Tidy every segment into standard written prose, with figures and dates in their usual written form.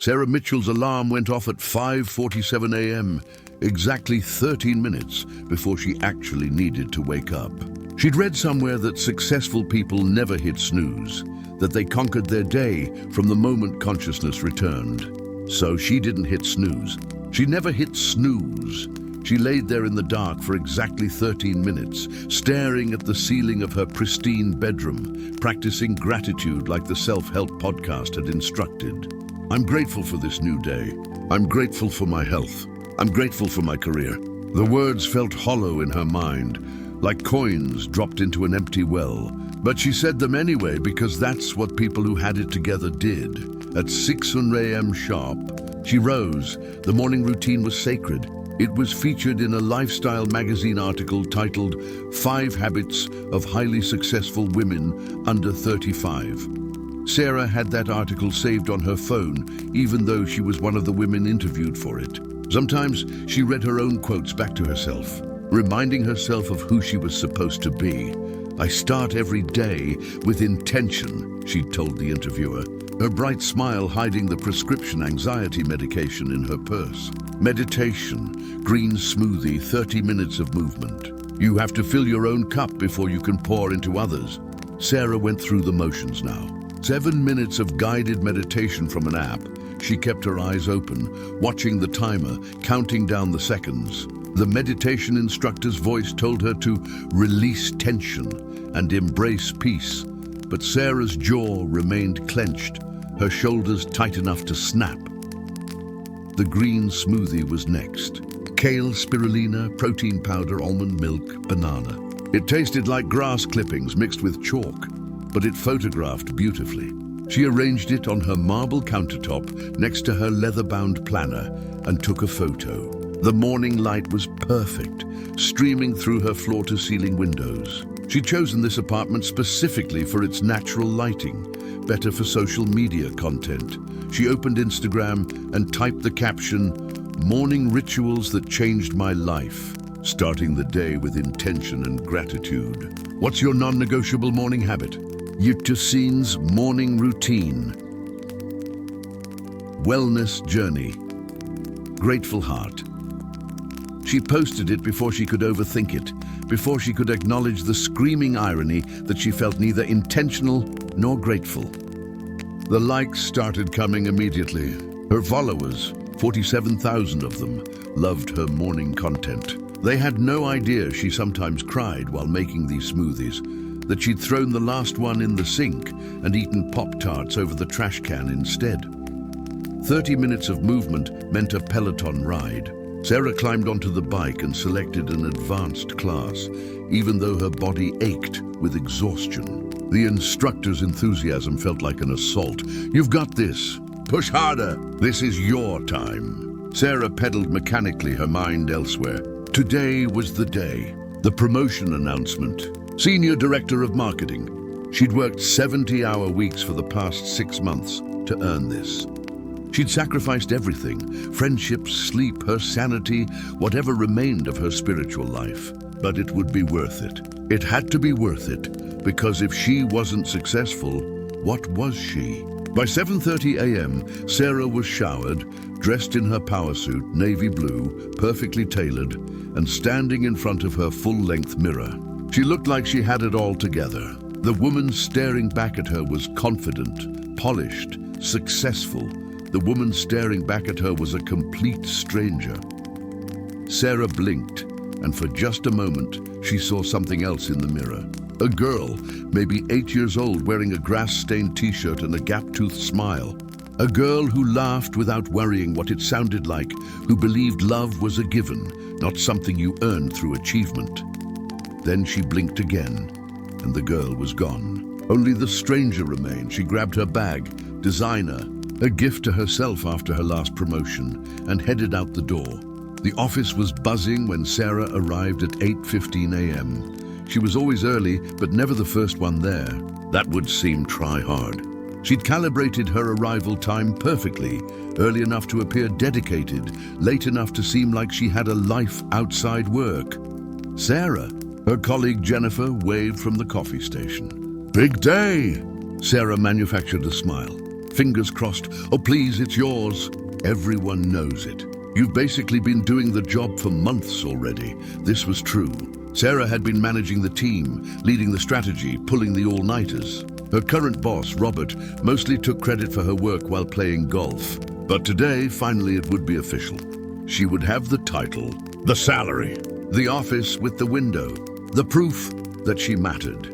Sarah Mitchell's alarm went off at 5:47 a.m., exactly 13 minutes before she actually needed to wake up. She'd read somewhere that successful people never hit snooze, that they conquered their day from the moment consciousness returned. So she didn't hit snooze. She never hit snooze. She laid there in the dark for exactly 13 minutes, staring at the ceiling of her pristine bedroom, practicing gratitude like the self-help podcast had instructed. I'm grateful for this new day. I'm grateful for my health. I'm grateful for my career. The words felt hollow in her mind, like coins dropped into an empty well. But she said them anyway because that's what people who had it together did. At 6 a.m. sharp, she rose. The morning routine was sacred. It was featured in a lifestyle magazine article titled 5 Habits of Highly Successful Women Under 35. Sarah had that article saved on her phone, even though she was one of the women interviewed for it. Sometimes she read her own quotes back to herself, reminding herself of who she was supposed to be. I start every day with intention, she told the interviewer, her bright smile hiding the prescription anxiety medication in her purse. Meditation, green smoothie, 30 minutes of movement. You have to fill your own cup before you can pour into others. Sarah went through the motions now. 7 minutes of guided meditation from an app. She kept her eyes open, watching the timer, counting down the seconds. The meditation instructor's voice told her to release tension and embrace peace. But Sarah's jaw remained clenched, her shoulders tight enough to snap. The green smoothie was next. Kale, spirulina, protein powder, almond milk, banana. It tasted like grass clippings mixed with chalk, but it photographed beautifully. She arranged it on her marble countertop next to her leather-bound planner and took a photo. The morning light was perfect, streaming through her floor-to-ceiling windows. She'd chosen this apartment specifically for its natural lighting, better for social media content. She opened Instagram and typed the caption, "Morning rituals that changed my life, starting the day with intention and gratitude." What's your non-negotiable morning habit? Yutusine's morning routine. Wellness journey. Grateful heart. She posted it before she could overthink it, before she could acknowledge the screaming irony that she felt neither intentional nor grateful. The likes started coming immediately. Her followers, 47,000 of them, loved her morning content. They had no idea she sometimes cried while making these smoothies, that she'd thrown the last one in the sink and eaten Pop-Tarts over the trash can instead. 30 minutes of movement meant a Peloton ride. Sarah climbed onto the bike and selected an advanced class, even though her body ached with exhaustion. The instructor's enthusiasm felt like an assault. "You've got this. Push harder. This is your time." Sarah pedaled mechanically, her mind elsewhere. Today was the day. The promotion announcement. Senior Director of Marketing. She'd worked 70-hour weeks for the past 6 months to earn this. She'd sacrificed everything, friendships, sleep, her sanity, whatever remained of her spiritual life. But it would be worth it. It had to be worth it, because if she wasn't successful, what was she? By 7:30 a.m., Sarah was showered, dressed in her power suit, navy blue, perfectly tailored, and standing in front of her full-length mirror. She looked like she had it all together. The woman staring back at her was confident, polished, successful. The woman staring back at her was a complete stranger. Sarah blinked, and for just a moment, she saw something else in the mirror. A girl, maybe 8 years old, wearing a grass-stained t-shirt and a gap-toothed smile. A girl who laughed without worrying what it sounded like, who believed love was a given, not something you earned through achievement. Then she blinked again, and the girl was gone. Only the stranger remained. She grabbed her bag, designer, a gift to herself after her last promotion, and headed out the door. The office was buzzing when Sarah arrived at 8:15 a.m. She was always early, but never the first one there. That would seem try-hard. She'd calibrated her arrival time perfectly, early enough to appear dedicated, late enough to seem like she had a life outside work. Sarah, her colleague Jennifer, waved from the coffee station. "Big day!" Sarah manufactured a smile. Fingers crossed. Oh, please, it's yours. Everyone knows it. You've basically been doing the job for months already. This was true. Sarah had been managing the team, leading the strategy, pulling the all-nighters. Her current boss, Robert, mostly took credit for her work while playing golf. But today, finally, it would be official. She would have the title, the salary, the office with the window, the proof that she mattered.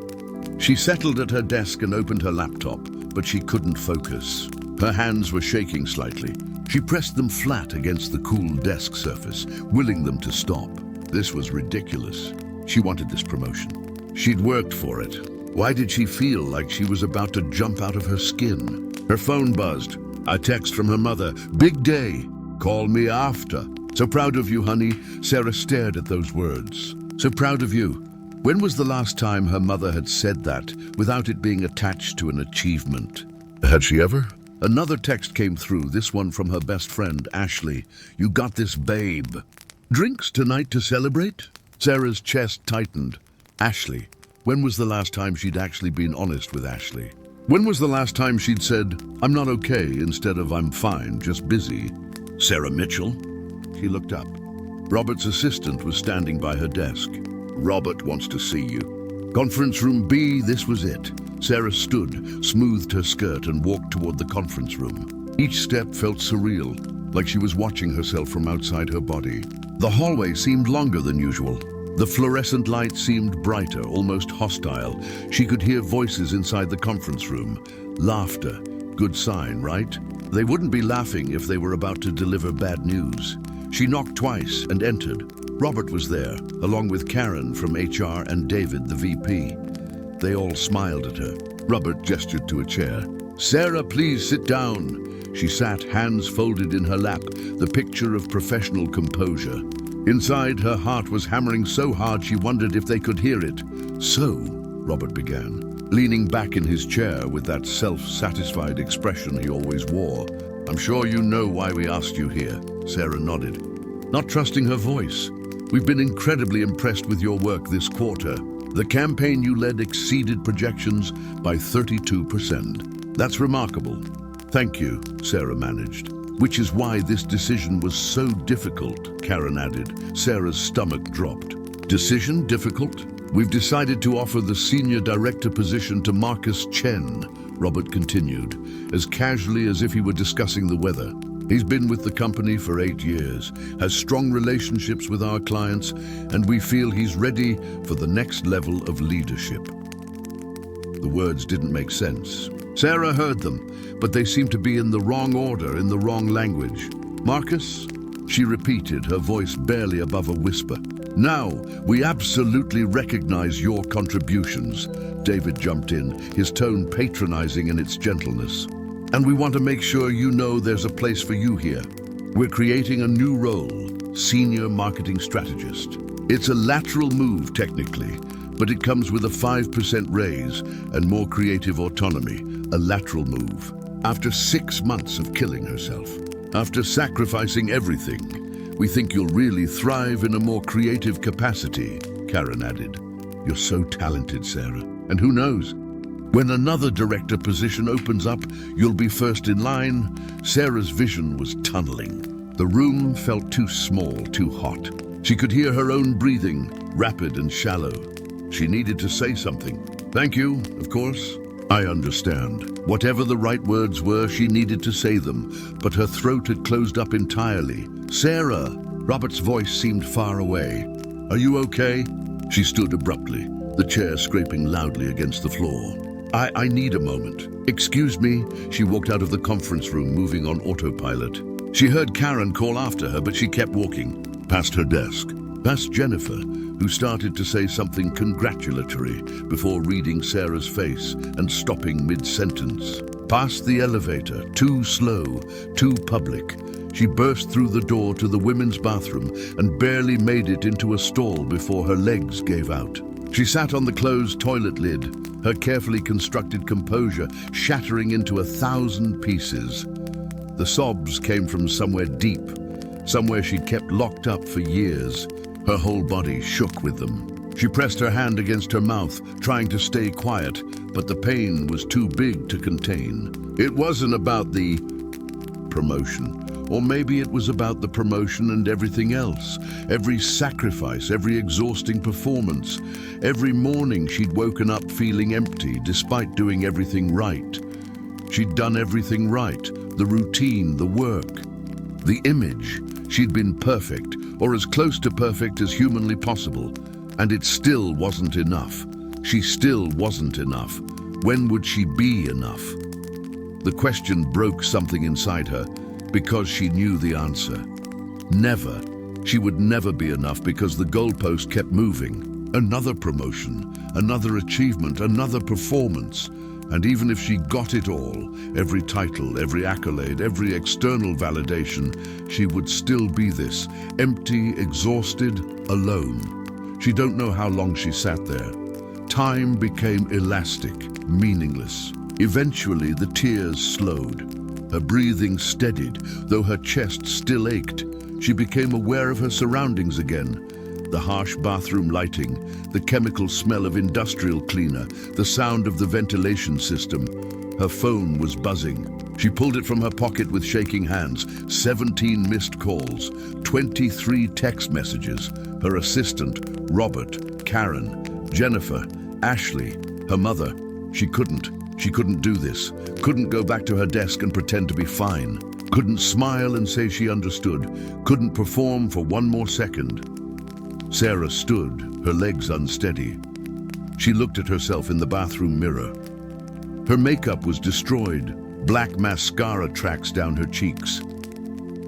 She settled at her desk and opened her laptop, but she couldn't focus. Her hands were shaking slightly. She pressed them flat against the cool desk surface, willing them to stop. This was ridiculous. She wanted this promotion. She'd worked for it. Why did she feel like she was about to jump out of her skin? Her phone buzzed. A text from her mother. Big day. Call me after. So proud of you, honey. Sarah stared at those words. So proud of you. When was the last time her mother had said that without it being attached to an achievement? Had she ever? Another text came through, this one from her best friend, Ashley. You got this, babe. Drinks tonight to celebrate? Sarah's chest tightened. Ashley. When was the last time she'd actually been honest with Ashley? When was the last time she'd said, I'm not okay, instead of I'm fine, just busy? Sarah Mitchell? She looked up. Robert's assistant was standing by her desk. Robert wants to see you. Conference room B, this was it. Sarah stood, smoothed her skirt and walked toward the conference room. Each step felt surreal, like she was watching herself from outside her body. The hallway seemed longer than usual. The fluorescent light seemed brighter, almost hostile. She could hear voices inside the conference room. Laughter. Good sign, right? They wouldn't be laughing if they were about to deliver bad news. She knocked twice and entered. Robert was there, along with Karen from HR and David, the VP. They all smiled at her. Robert gestured to a chair. Sarah, please sit down. She sat, hands folded in her lap, the picture of professional composure. Inside, her heart was hammering so hard she wondered if they could hear it. So, Robert began, leaning back in his chair with that self-satisfied expression he always wore. I'm sure you know why we asked you here. Sarah nodded, not trusting her voice. We've been incredibly impressed with your work this quarter. The campaign you led exceeded projections by 32%. That's remarkable. Thank you, Sarah managed. Which is why this decision was so difficult, Karen added. Sarah's stomach dropped. Decision difficult? We've decided to offer the senior director position to Marcus Chen, Robert continued, as casually as if he were discussing the weather. He's been with the company for 8 years, has strong relationships with our clients, and we feel he's ready for the next level of leadership. The words didn't make sense. Sarah heard them, but they seemed to be in the wrong order, in the wrong language. Marcus? She repeated, her voice barely above a whisper. Now, we absolutely recognize your contributions. David jumped in, his tone patronizing in its gentleness. And we want to make sure you know there's a place for you here. We're creating a new role, Senior Marketing Strategist. It's a lateral move, technically, but it comes with a 5% raise and more creative autonomy, a lateral move. After 6 months of killing herself, after sacrificing everything, we think you'll really thrive in a more creative capacity, Karen added. You're so talented, Sarah. And who knows? When another director position opens up, you'll be first in line. Sarah's vision was tunneling. The room felt too small, too hot. She could hear her own breathing, rapid and shallow. She needed to say something. Thank you, of course. I understand. Whatever the right words were, she needed to say them, but her throat had closed up entirely. Sarah! Robert's voice seemed far away. Are you okay? She stood abruptly, the chair scraping loudly against the floor. I need a moment. Excuse me. She walked out of the conference room, moving on autopilot. She heard Karen call after her, but she kept walking, past her desk, past Jennifer, who started to say something congratulatory before reading Sarah's face and stopping mid-sentence. Past the elevator, too slow, too public. She burst through the door to the women's bathroom and barely made it into a stall before her legs gave out. She sat on the closed toilet lid, her carefully constructed composure shattering into 1,000 pieces. The sobs came from somewhere deep, somewhere she'd kept locked up for years. Her whole body shook with them. She pressed her hand against her mouth, trying to stay quiet, but the pain was too big to contain. It wasn't about the promotion. Or maybe it was about the promotion and everything else. Every sacrifice, every exhausting performance. Every morning she'd woken up feeling empty despite doing everything right. She'd done everything right. The routine, the work, the image. She'd been perfect, or as close to perfect as humanly possible. And it still wasn't enough. She still wasn't enough. When would she be enough? The question broke something inside her, because she knew the answer. Never. She would never be enough because the goalpost kept moving. Another promotion, another achievement, another performance. And even if she got it all, every title, every accolade, every external validation, she would still be this, empty, exhausted, alone. She don't know how long she sat there. Time became elastic, meaningless. Eventually, the tears slowed. Her breathing steadied, though her chest still ached. She became aware of her surroundings again. The harsh bathroom lighting, the chemical smell of industrial cleaner, the sound of the ventilation system. Her phone was buzzing. She pulled it from her pocket with shaking hands. 17 missed calls, 23 text messages. Her assistant, Robert, Karen, Jennifer, Ashley, her mother. She couldn't do this. Couldn't go back to her desk and pretend to be fine. Couldn't smile and say she understood. Couldn't perform for one more second. Sarah stood, her legs unsteady. She looked at herself in the bathroom mirror. Her makeup was destroyed, black mascara tracks down her cheeks.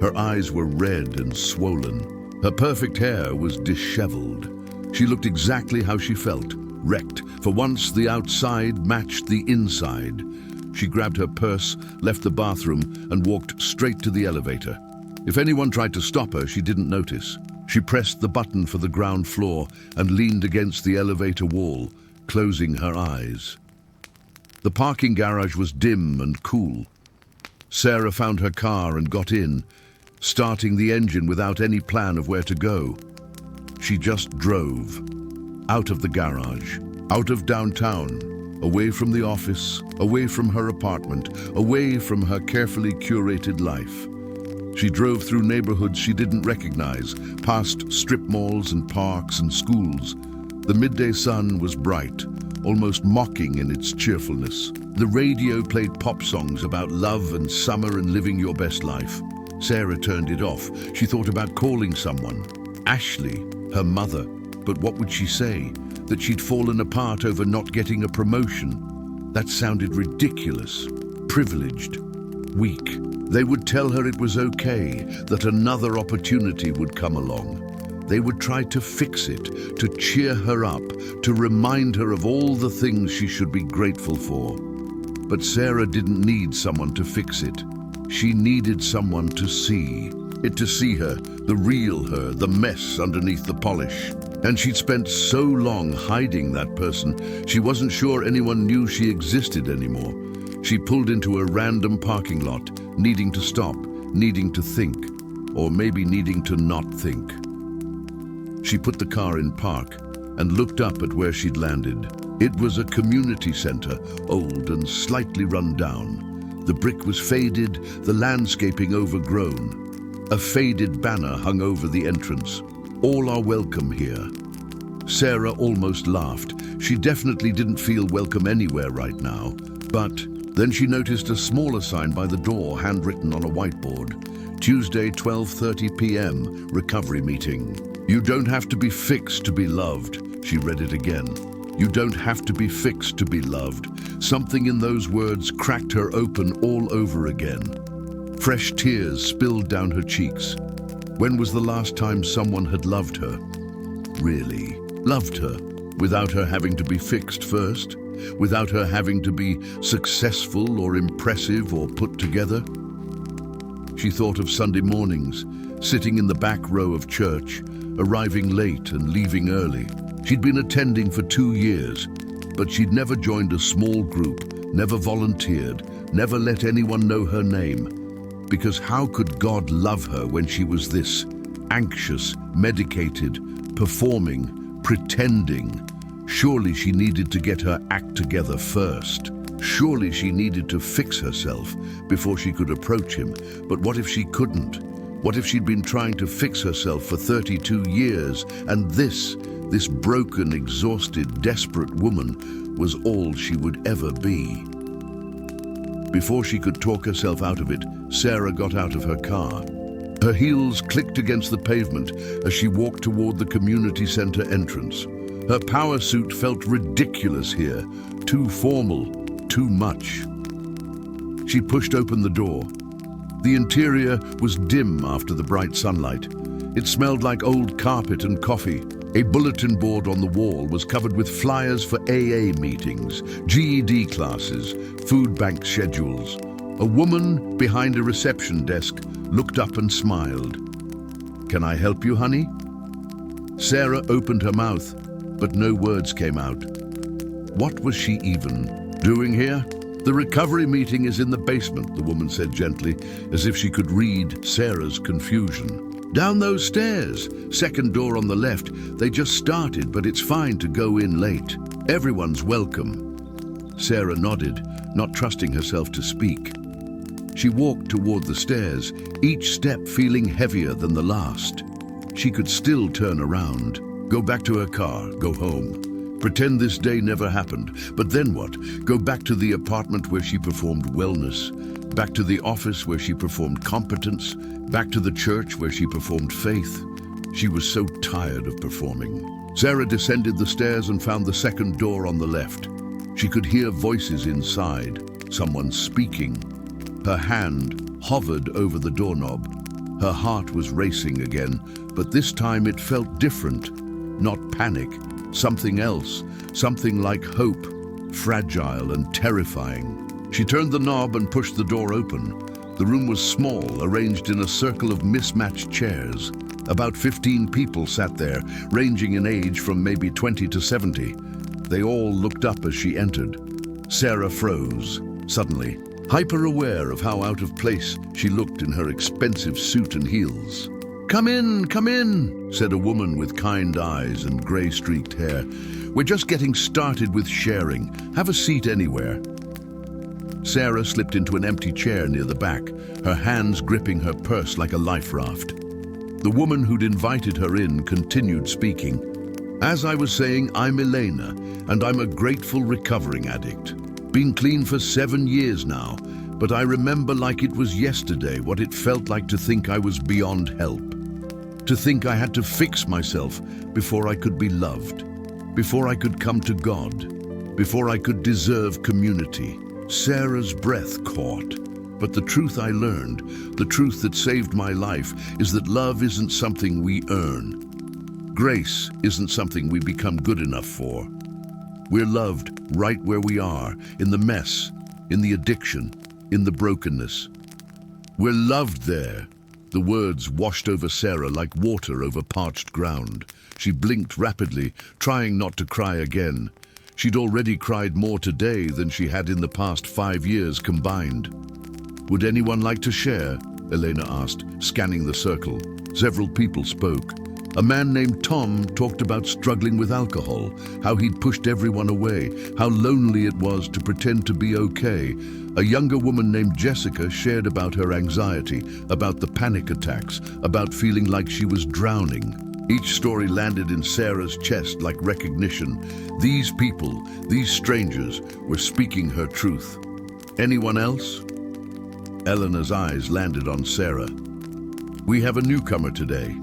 Her eyes were red and swollen. Her perfect hair was disheveled. She looked exactly how she felt, wrecked. For once, the outside matched the inside. She grabbed her purse, left the bathroom, and walked straight to the elevator. If anyone tried to stop her, she didn't notice. She pressed the button for the ground floor and leaned against the elevator wall, closing her eyes. The parking garage was dim and cool. Sarah found her car and got in, starting the engine without any plan of where to go. She just drove. Out of the garage, out of downtown, away from the office, away from her apartment, away from her carefully curated life. She drove through neighborhoods she didn't recognize, past strip malls and parks and schools. The midday sun was bright, almost mocking in its cheerfulness. The radio played pop songs about love and summer and living your best life. Sarah turned it off. She thought about calling someone. Ashley, her mother. But what would she say? That she'd fallen apart over not getting a promotion? That sounded ridiculous, privileged, weak. They would tell her it was okay, that another opportunity would come along. They would try to fix it, to cheer her up, to remind her of all the things she should be grateful for. But Sarah didn't need someone to fix it. She needed someone to see. To see her, the real her, the mess underneath the polish. And she'd spent so long hiding that person, she wasn't sure anyone knew she existed anymore. She pulled into a random parking lot, needing to stop, needing to think, or maybe needing to not think. She put the car in park and looked up at where she'd landed. It was a community center, old and slightly run down. The brick was faded, the landscaping overgrown. A faded banner hung over the entrance. All are welcome here. Sarah almost laughed. She definitely didn't feel welcome anywhere right now. But then she noticed a smaller sign by the door, handwritten on a whiteboard. Tuesday, 12:30 p.m., recovery meeting. You don't have to be fixed to be loved. She read it again. You don't have to be fixed to be loved. Something in those words cracked her open all over again. Fresh tears spilled down her cheeks. When was the last time someone had loved her? Really, loved her, without her having to be fixed first? Without her having to be successful or impressive or put together? She thought of Sunday mornings, sitting in the back row of church, arriving late and leaving early. She'd been attending for 2 years, but she'd never joined a small group, never volunteered, never let anyone know her name. Because how could God love her when she was this, anxious, medicated, performing, pretending. Surely she needed to get her act together first. Surely she needed to fix herself before she could approach him. But what if she couldn't? What if she'd been trying to fix herself for 32 years, and this broken, exhausted, desperate woman was all she would ever be? Before she could talk herself out of it, Sarah got out of her car. Her heels clicked against the pavement as she walked toward the community center entrance. Her power suit felt ridiculous here, too formal, too much. She pushed open the door. The interior was dim after the bright sunlight. It smelled like old carpet and coffee. A bulletin board on the wall was covered with flyers for AA meetings, GED classes, food bank schedules. A woman behind a reception desk looked up and smiled. "Can I help you, honey?" Sarah opened her mouth, but no words came out. What was she even doing here? "The recovery meeting is in the basement," the woman said gently, as if she could read Sarah's confusion. "Down those stairs, second door on the left. They just started, but it's fine to go in late. Everyone's welcome." Sarah nodded, not trusting herself to speak. She walked toward the stairs, each step feeling heavier than the last. She could still turn around, go back to her car, go home. Pretend this day never happened. But then what? Go back to the apartment where she performed wellness, back to the office where she performed competence, back to the church where she performed faith. She was so tired of performing. Sarah descended the stairs and found the second door on the left. She could hear voices inside, someone speaking. Her hand hovered over the doorknob. Her heart was racing again, but this time it felt different. Not panic, something else, something like hope, fragile and terrifying. She turned the knob and pushed the door open. The room was small, arranged in a circle of mismatched chairs. About 15 people sat there, ranging in age from maybe 20 to 70. They all looked up as she entered. Sarah froze, suddenly, hyper-aware of how out of place she looked in her expensive suit and heels. Come in," said a woman with kind eyes and gray-streaked hair. "We're just getting started with sharing. Have a seat anywhere." Sarah slipped into an empty chair near the back, her hands gripping her purse like a life raft. The woman who'd invited her in continued speaking. "As I was saying, I'm Elena, and I'm a grateful recovering addict. Been clean for 7 years now, but I remember like it was yesterday what it felt like to think I was beyond help. To think I had to fix myself before I could be loved, before I could come to God, before I could deserve community." Sarah's breath caught. But the truth I learned, the truth that saved my life, is that love isn't something we earn. Grace isn't something we become good enough for. We're loved right where we are, in the mess, in the addiction, in the brokenness. We're loved there. The words washed over Sarah like water over parched ground. She blinked rapidly, trying not to cry again. She'd already cried more today than she had in the past 5 years combined. "Would anyone like to share?" Elena asked, scanning the circle. Several people spoke. A man named Tom talked about struggling with alcohol, how he'd pushed everyone away, how lonely it was to pretend to be okay. A younger woman named Jessica shared about her anxiety, about the panic attacks, about feeling like she was drowning. Each story landed in Sarah's chest like recognition. These people, these strangers, were speaking her truth. Anyone else? Eleanor's eyes landed on Sarah. "We have a newcomer today.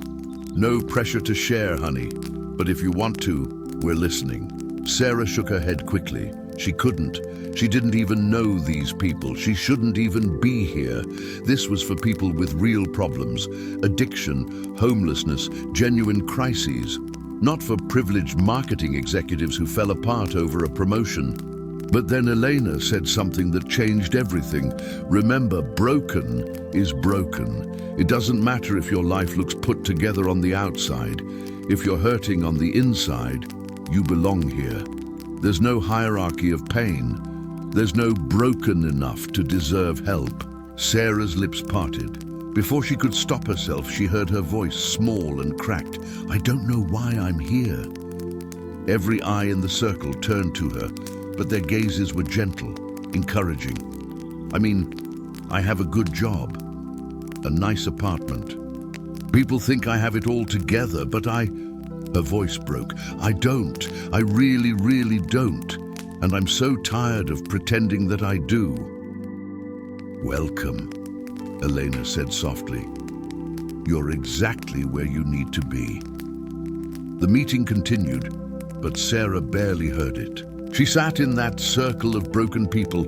No pressure to share, honey, but if you want to, we're listening." Sarah shook her head quickly. She couldn't. She didn't even know these people. She shouldn't even be here. This was for people with real problems, addiction, homelessness, genuine crises. Not for privileged marketing executives who fell apart over a promotion. But then Elena said something that changed everything. Remember, broken is broken. It doesn't matter if your life looks put together on the outside. If you're hurting on the inside, you belong here. There's no hierarchy of pain. There's no broken enough to deserve help. Sarah's lips parted. Before she could stop herself, she heard her voice, small and cracked. "I don't know why I'm here." Every eye in the circle turned to her, but their gazes were gentle, encouraging. I mean, I have a good job, a nice apartment. People think I have it all together, but Her voice broke. I don't. I really, really don't. And I'm so tired of pretending that I do. Welcome, Elena said softly. You're exactly where you need to be. The meeting continued, but Sarah barely heard it. She sat in that circle of broken people,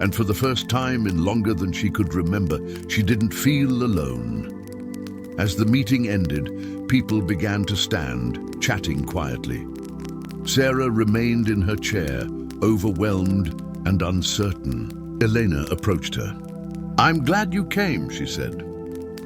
and for the first time in longer than she could remember, she didn't feel alone. As the meeting ended, people began to stand, chatting quietly. Sarah remained in her chair, overwhelmed and uncertain. Elena approached her. I'm glad you came, she said.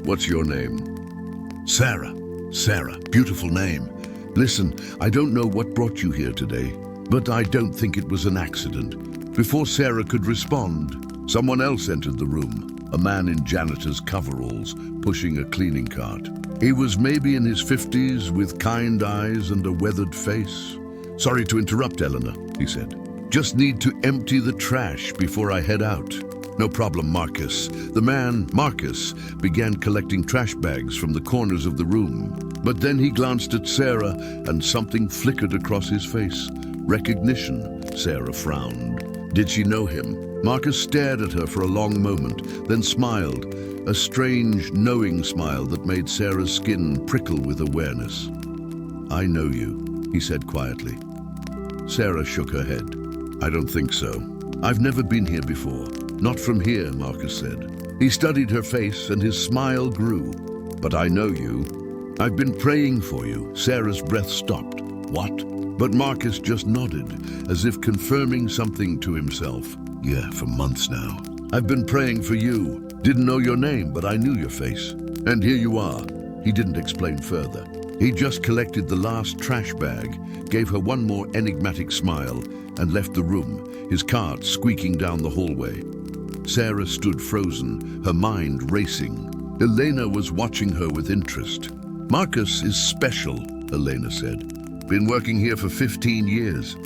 What's your name? Sarah. Sarah, beautiful name. Listen, I don't know what brought you here today, but I don't think it was an accident. Before Sarah could respond, someone else entered the room, a man in janitor's coveralls, pushing a cleaning cart. He was maybe in his 50s, with kind eyes and a weathered face. Sorry to interrupt, Eleanor, he said. Just need to empty the trash before I head out. No problem, Marcus. The man, Marcus, began collecting trash bags from the corners of the room. But then he glanced at Sarah and something flickered across his face. Recognition, Sarah frowned. Did she know him? Marcus stared at her for a long moment, then smiled, a strange, knowing smile that made Sarah's skin prickle with awareness. I know you, he said quietly. Sarah shook her head. I don't think so. I've never been here before. Not from here, Marcus said. He studied her face and his smile grew. But I know you. I've been praying for you. Sarah's breath stopped. What? But Marcus just nodded, as if confirming something to himself. Yeah, for months now. I've been praying for you. Didn't know your name, but I knew your face. And here you are. He didn't explain further. He just collected the last trash bag, gave her one more enigmatic smile, and left the room, his cart squeaking down the hallway. Sarah stood frozen, her mind racing. Elena was watching her with interest. Marcus is special, Elena said. Been working here for 15 years.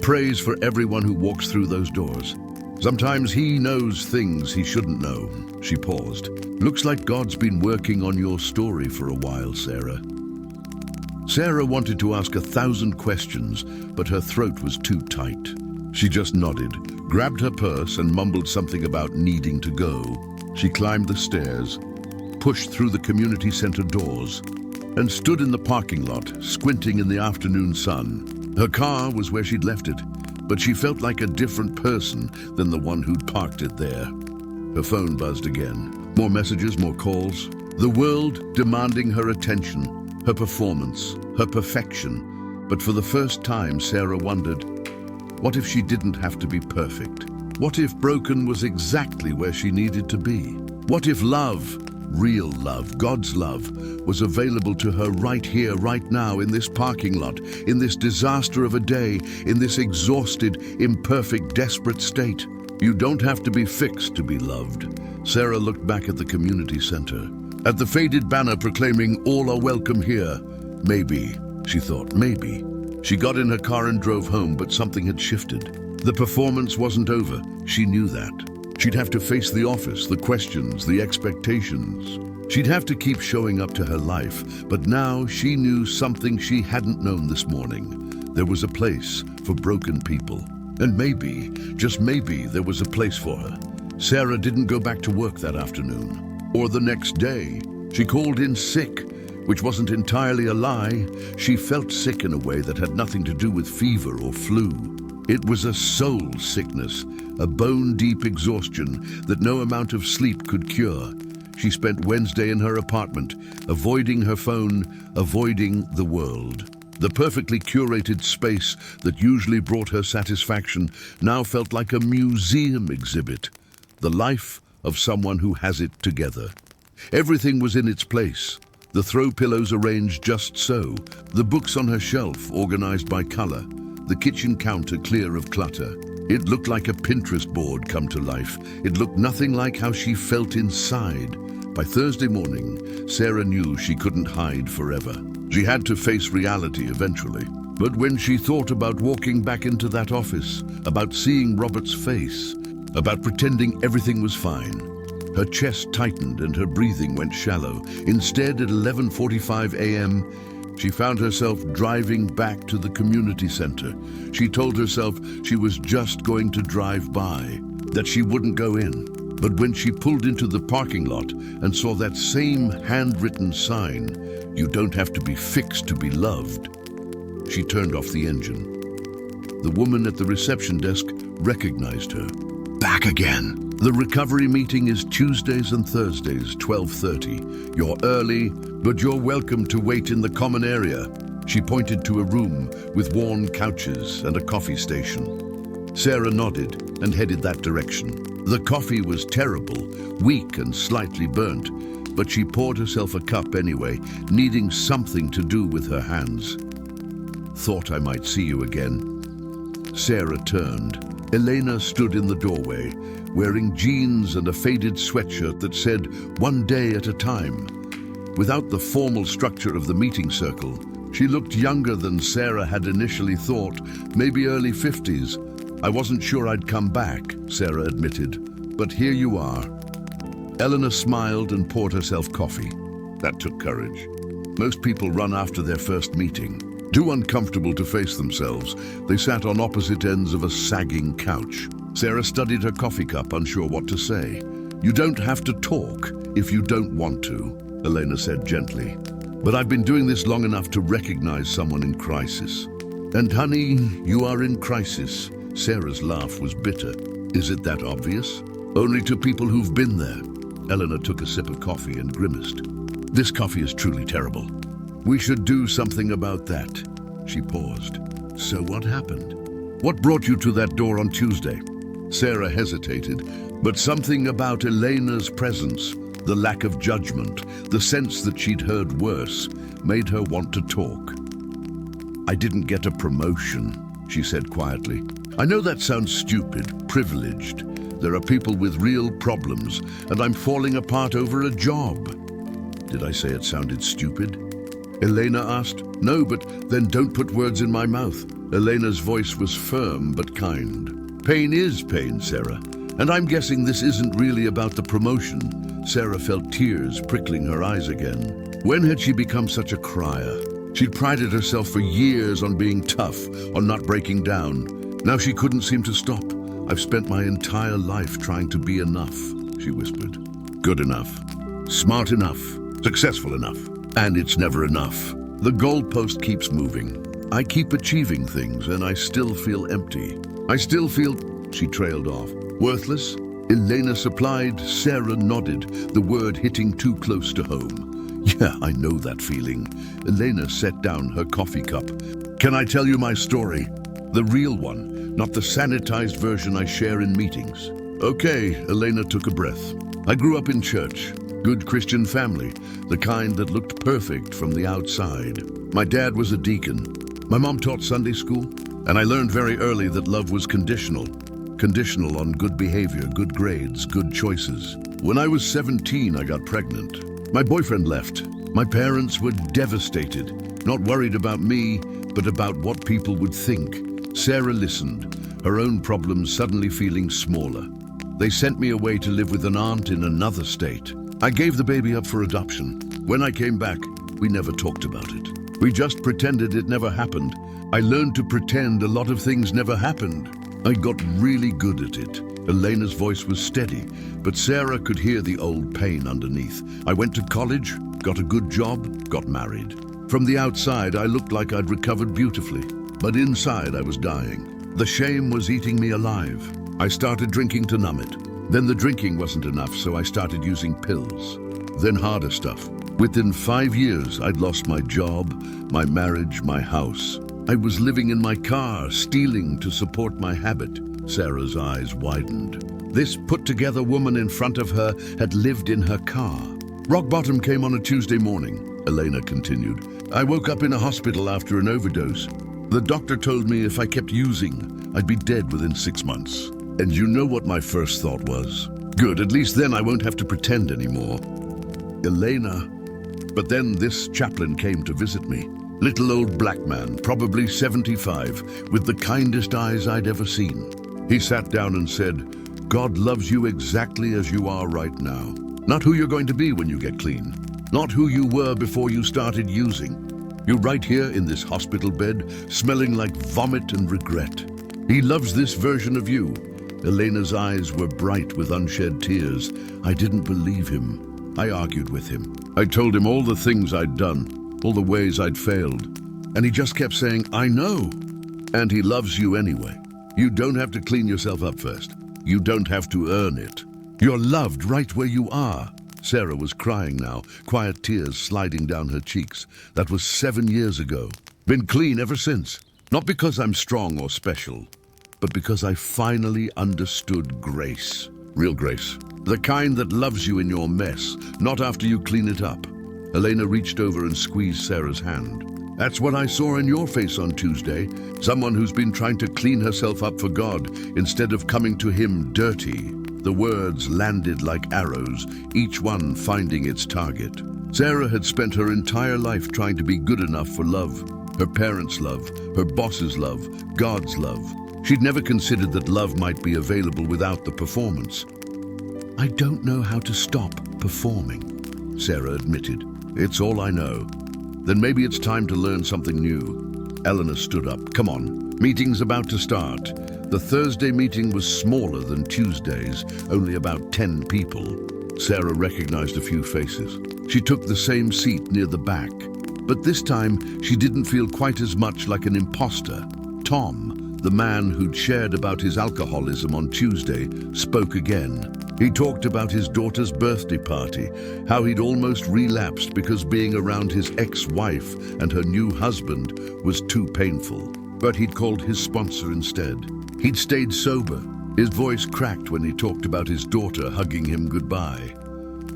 Prays for everyone who walks through those doors. Sometimes he knows things he shouldn't know. She paused. Looks like God's been working on your story for a while, Sarah. Sarah wanted to ask 1,000 questions, but her throat was too tight. She just nodded, grabbed her purse and mumbled something about needing to go. She climbed the stairs, pushed through the community center doors, and stood in the parking lot, squinting in the afternoon sun. Her car was where she'd left it, but she felt like a different person than the one who'd parked it there. Her phone buzzed again. More messages, more calls. The world demanding her attention, her performance, her perfection. But for the first time, Sarah wondered, what if she didn't have to be perfect? What if broken was exactly where she needed to be? What if love, real love, God's love, was available to her right here, right now, in this parking lot, in this disaster of a day, in this exhausted, imperfect, desperate state? You don't have to be fixed to be loved. Sarah looked back at the community center, at the faded banner proclaiming, all are welcome here. Maybe, she thought, maybe. She got in her car and drove home, but something had shifted. The performance wasn't over. She knew that. She'd have to face the office, the questions, the expectations. She'd have to keep showing up to her life, but now she knew something she hadn't known this morning. There was a place for broken people. And maybe, just maybe, there was a place for her. Sarah didn't go back to work that afternoon, or the next day. She called in sick, which wasn't entirely a lie. She felt sick in a way that had nothing to do with fever or flu. It was a soul sickness, a bone-deep exhaustion that no amount of sleep could cure. She spent Wednesday in her apartment, avoiding her phone, avoiding the world. The perfectly curated space that usually brought her satisfaction now felt like a museum exhibit, the life of someone who has it together. Everything was in its place. The throw pillows arranged just so, the books on her shelf organized by color, the kitchen counter clear of clutter. It looked like a Pinterest board come to life. It looked nothing like how she felt inside. By Thursday morning, Sarah knew she couldn't hide forever. She had to face reality eventually. But when she thought about walking back into that office, about seeing Robert's face, about pretending everything was fine, her chest tightened and her breathing went shallow. Instead, at 11:45 a.m., she found herself driving back to the community center. She told herself she was just going to drive by, that she wouldn't go in. But when she pulled into the parking lot and saw that same handwritten sign, "You don't have to be fixed to be loved," she turned off the engine. The woman at the reception desk recognized her. Back again. The recovery meeting is Tuesdays and Thursdays, 12:30. You're early, but you're welcome to wait in the common area. She pointed to a room with worn couches and a coffee station. Sarah nodded and headed that direction. The coffee was terrible, weak and slightly burnt, but she poured herself a cup anyway, needing something to do with her hands. Thought I might see you again. Sarah turned. Elena stood in the doorway, wearing jeans and a faded sweatshirt that said, "One day at a time." Without the formal structure of the meeting circle, she looked younger than Sarah had initially thought, maybe early 50s. "I wasn't sure I'd come back," Sarah admitted, "but here you are." Eleanor smiled and poured herself coffee. That took courage. Most people run after their first meeting. Too uncomfortable to face themselves, they sat on opposite ends of a sagging couch. Sarah studied her coffee cup, unsure what to say. "You don't have to talk if you don't want to," Elena said gently. "But I've been doing this long enough to recognize someone in crisis." "And honey, you are in crisis." Sarah's laugh was bitter. "Is it that obvious?" "Only to people who've been there." Eleanor took a sip of coffee and grimaced. "This coffee is truly terrible. We should do something about that." She paused. "So what happened? What brought you to that door on Tuesday?" Sarah hesitated, but something about Elena's presence, the lack of judgment, the sense that she'd heard worse, made her want to talk. "I didn't get a promotion," she said quietly. "I know that sounds stupid, privileged. There are people with real problems, and I'm falling apart over a job." "Did I say it sounded stupid?" Elena asked. "No, but then don't put words in my mouth." Elena's voice was firm but kind. "Pain is pain, Sarah, and I'm guessing this isn't really about the promotion." Sarah felt tears prickling her eyes again. When had she become such a crier? She'd prided herself for years on being tough, on not breaking down. Now she couldn't seem to stop. "I've spent my entire life trying to be enough," she whispered. "Good enough, smart enough, successful enough. And it's never enough. The goalpost keeps moving. I keep achieving things and I still feel empty. I still feel..." She trailed off. "Worthless?" Elena supplied. Sarah nodded, the word hitting too close to home. "Yeah, I know that feeling." Elena set down her coffee cup. "Can I tell you my story? The real one, not the sanitized version I share in meetings." "Okay," Elena took a breath. "I grew up in church. Good Christian family, the kind that looked perfect from the outside. My dad was a deacon. My mom taught Sunday school, and I learned very early that love was conditional. Conditional on good behavior, good grades, good choices. When I was 17, I got pregnant. My boyfriend left. My parents were devastated, not worried about me, but about what people would think." Sarah listened, her own problems suddenly feeling smaller. "They sent me away to live with an aunt in another state. I gave the baby up for adoption. When I came back, we never talked about it. We just pretended it never happened. I learned to pretend a lot of things never happened. I got really good at it." Elena's voice was steady, but Sarah could hear the old pain underneath. "I went to college, got a good job, got married. From the outside, I looked like I'd recovered beautifully, but inside I was dying. The shame was eating me alive. I started drinking to numb it. Then the drinking wasn't enough, so I started using pills. Then harder stuff. Within 5 years, I'd lost my job, my marriage, my house. I was living in my car, stealing to support my habit." Sarah's eyes widened. This put-together woman in front of her had lived in her car. "Rock bottom came on a Tuesday morning," Elena continued. "I woke up in a hospital after an overdose. The doctor told me if I kept using, I'd be dead within 6 months. And you know what my first thought was? Good, at least then I won't have to pretend anymore." "Elena." "But then this chaplain came to visit me. Little old black man, probably 75, with the kindest eyes I'd ever seen. He sat down and said, "God loves you exactly as you are right now. Not who you're going to be when you get clean. Not who you were before you started using. You're right here in this hospital bed, smelling like vomit and regret. He loves this version of you." Elena's eyes were bright with unshed tears. I didn't believe him. I argued with him. I told him all the things I'd done, all the ways I'd failed. And he just kept saying, "I know." And he loves you anyway. You don't have to clean yourself up first. You don't have to earn it. You're loved right where you are. Sarah was crying now, quiet tears sliding down her cheeks. That was 7 years ago. Been clean ever since. Not because I'm strong or special, but because I finally understood grace. Real grace. The kind that loves you in your mess, not after you clean it up. Elena reached over and squeezed Sarah's hand. That's what I saw in your face on Tuesday. Someone who's been trying to clean herself up for God instead of coming to him dirty. The words landed like arrows, each one finding its target. Sarah had spent her entire life trying to be good enough for love. Her parents' love, her boss's love, God's love. She'd never considered that love might be available without the performance. "I don't know how to stop performing," Sarah admitted. "It's all I know." "Then maybe it's time to learn something new." Eleanor stood up. "Come on, meeting's about to start." The Thursday meeting was smaller than Tuesday's, only about 10 people. Sarah recognized a few faces. She took the same seat near the back, but this time she didn't feel quite as much like an imposter. Tom, the man who'd shared about his alcoholism on Tuesday, spoke again. He talked about his daughter's birthday party, how he'd almost relapsed because being around his ex-wife and her new husband was too painful. But he'd called his sponsor instead. He'd stayed sober. His voice cracked when he talked about his daughter hugging him goodbye.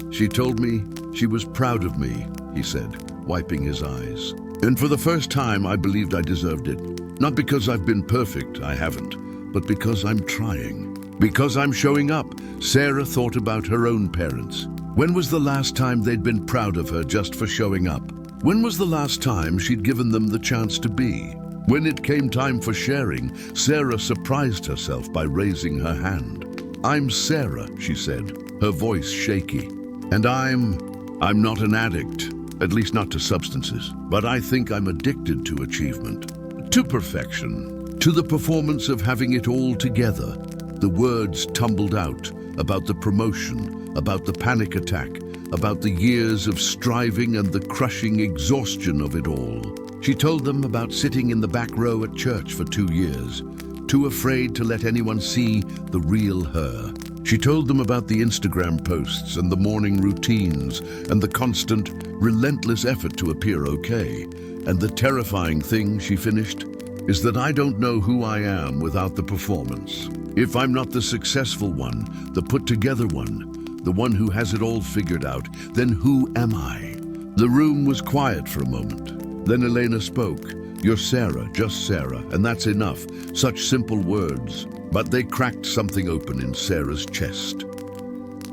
"She told me she was proud of me," he said, wiping his eyes. "And for the first time, I believed I deserved it. Not because I've been perfect, I haven't, but because I'm trying. Because I'm showing up." Sarah thought about her own parents. When was the last time they'd been proud of her just for showing up? When was the last time she'd given them the chance to be? When it came time for sharing, Sarah surprised herself by raising her hand. "I'm Sarah," she said, her voice shaky. "And I'm not an addict, at least not to substances, but I think I'm addicted to achievement, to perfection, to the performance of having it all together." The words tumbled out about the promotion, about the panic attack, about the years of striving and the crushing exhaustion of it all. She told them about sitting in the back row at church for 2 years, too afraid to let anyone see the real her. She told them about the Instagram posts and the morning routines and the constant, relentless effort to appear okay. And the terrifying thing, she finished, is that I don't know who I am without the performance. If I'm not the successful one, the put-together one, the one who has it all figured out, then who am I? The room was quiet for a moment. Then Elena spoke. "You're Sarah, just Sarah, and that's enough." Such simple words, but they cracked something open in Sarah's chest.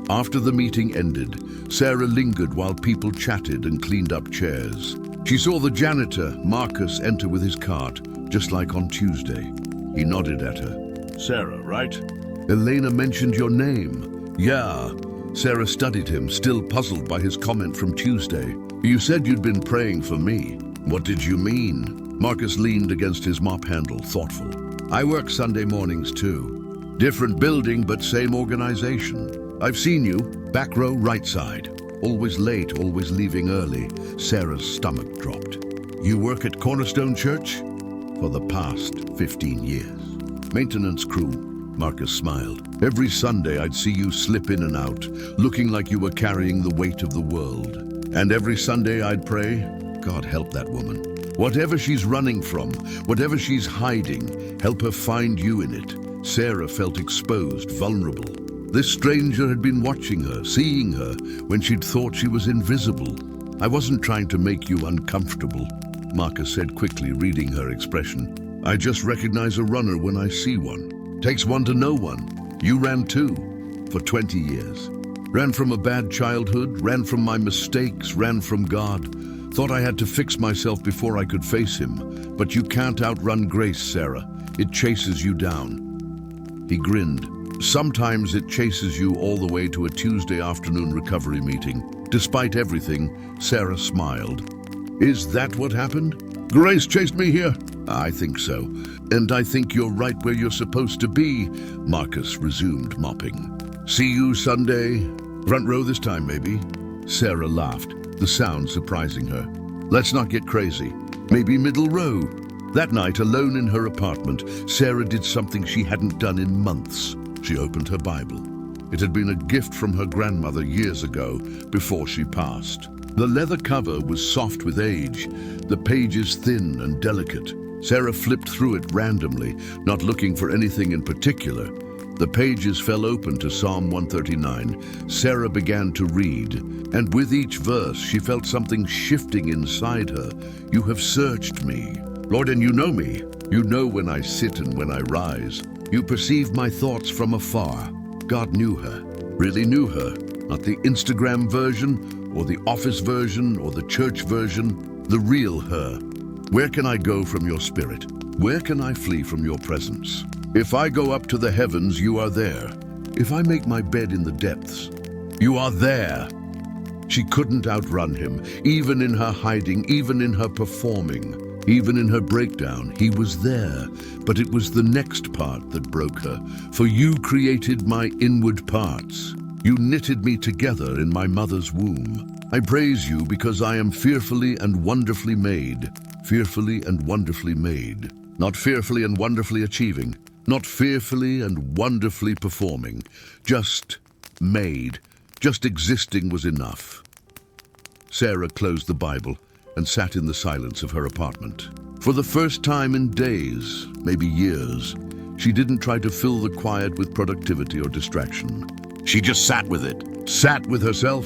After the meeting ended, Sarah lingered while people chatted and cleaned up chairs. She saw the janitor, Marcus, enter with his cart, just like on Tuesday. He nodded at her. "Sarah, right?" "Elena mentioned your name." "Yeah." Sarah studied him, still puzzled by his comment from Tuesday. "You said you'd been praying for me. What did you mean?" Marcus leaned against his mop handle, thoughtful. "I work Sunday mornings too. Different building, but same organization. I've seen you, back row, right side. Always late, always leaving early." Sarah's stomach dropped. "You work at Cornerstone Church?" "For the past 15 years. Maintenance crew." Marcus smiled. "Every Sunday I'd see you slip in and out, looking like you were carrying the weight of the world. And every Sunday I'd pray, God help that woman. Whatever she's running from, whatever she's hiding, help her find you in it." Sarah felt exposed, vulnerable. This stranger had been watching her, seeing her, when she'd thought she was invisible. "I wasn't trying to make you uncomfortable," Marcus said quickly, reading her expression. "I just recognize a runner when I see one. Takes one to know one. You ran too, for 20 years. Ran from a bad childhood, ran from my mistakes, ran from God. Thought I had to fix myself before I could face him. But you can't outrun grace, Sarah. It chases you down. He grinned. Sometimes it chases you all the way to a Tuesday afternoon recovery meeting. Despite everything, Sarah smiled. Is that what happened? Grace chased me here. I think so. And I think you're right where you're supposed to be, Marcus resumed, mopping. See you Sunday. Front row this time, maybe. Sarah laughed, the sound surprising her. Let's not get crazy. Maybe middle row. That night, alone in her apartment, Sarah did something she hadn't done in months. She opened her Bible. It had been a gift from her grandmother years ago, before she passed. The leather cover was soft with age, the pages thin and delicate. Sarah flipped through it randomly, not looking for anything in particular. The pages fell open to Psalm 139. Sarah began to read, and with each verse she felt something shifting inside her. You have searched me, Lord, and you know me. You know when I sit and when I rise. You perceive my thoughts from afar. God knew her, really knew her, not the Instagram version, or the office version, or the church version, the real her. Where can I go from your spirit? Where can I flee from your presence? If I go up to the heavens, you are there. If I make my bed in the depths, you are there. She couldn't outrun him, even in her hiding, even in her performing, even in her breakdown. He was there, but it was the next part that broke her. For you created my inward parts. You knitted me together in my mother's womb. I praise you because I am fearfully and wonderfully made. Fearfully and wonderfully made. Not fearfully and wonderfully achieving. Not fearfully and wonderfully performing. Just made. Just existing was enough. Sarah closed the Bible and sat in the silence of her apartment. For the first time in days, maybe years, she didn't try to fill the quiet with productivity or distraction. She just sat with it. Sat with herself,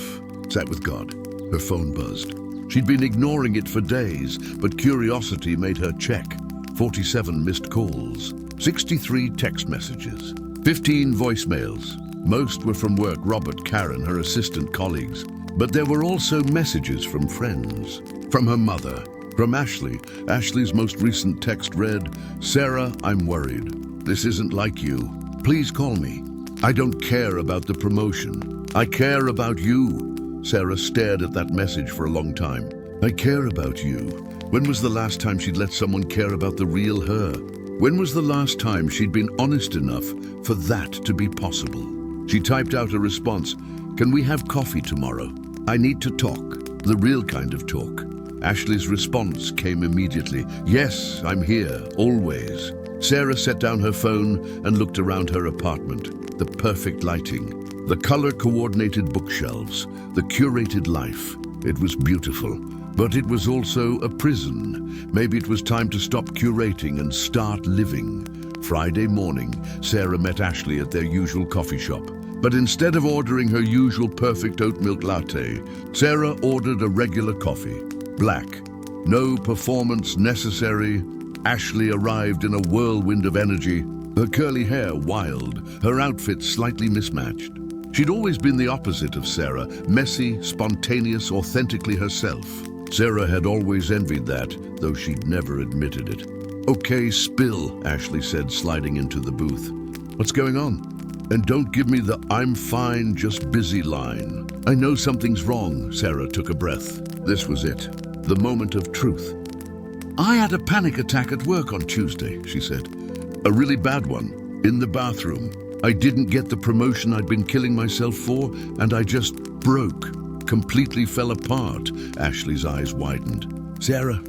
sat with God. Her phone buzzed. She'd been ignoring it for days, but curiosity made her check. 47 missed calls, 63 text messages, 15 voicemails. Most were from work, Robert, Karen, her assistant colleagues. But there were also messages from friends, from her mother, from Ashley. Ashley's most recent text read, Sarah, I'm worried. This isn't like you. Please call me. I don't care about the promotion. I care about you. Sarah stared at that message for a long time. I care about you. When was the last time she'd let someone care about the real her? When was the last time she'd been honest enough for that to be possible? She typed out a response. Can we have coffee tomorrow? I need to talk. The real kind of talk. Ashley's response came immediately. Yes, I'm here, always. Sarah set down her phone and looked around her apartment. The perfect lighting, the color-coordinated bookshelves, the curated life. It was beautiful, but it was also a prison. Maybe it was time to stop curating and start living. Friday morning, Sarah met Ashley at their usual coffee shop. But instead of ordering her usual perfect oat milk latte, Sarah ordered a regular coffee, black. No performance necessary. Ashley arrived in a whirlwind of energy, her curly hair wild, her outfit slightly mismatched. She'd always been the opposite of Sarah, messy, spontaneous, authentically herself. Sarah had always envied that, though she'd never admitted it. Okay, spill, Ashley said, sliding into the booth. What's going on? And don't give me the I'm fine, just busy line. I know something's wrong. Sarah took a breath. This was it, the moment of truth. I had a panic attack at work on Tuesday, she said. A really bad one, in the bathroom. I didn't get the promotion I'd been killing myself for, and I just broke, completely fell apart. Ashley's eyes widened. Sarah,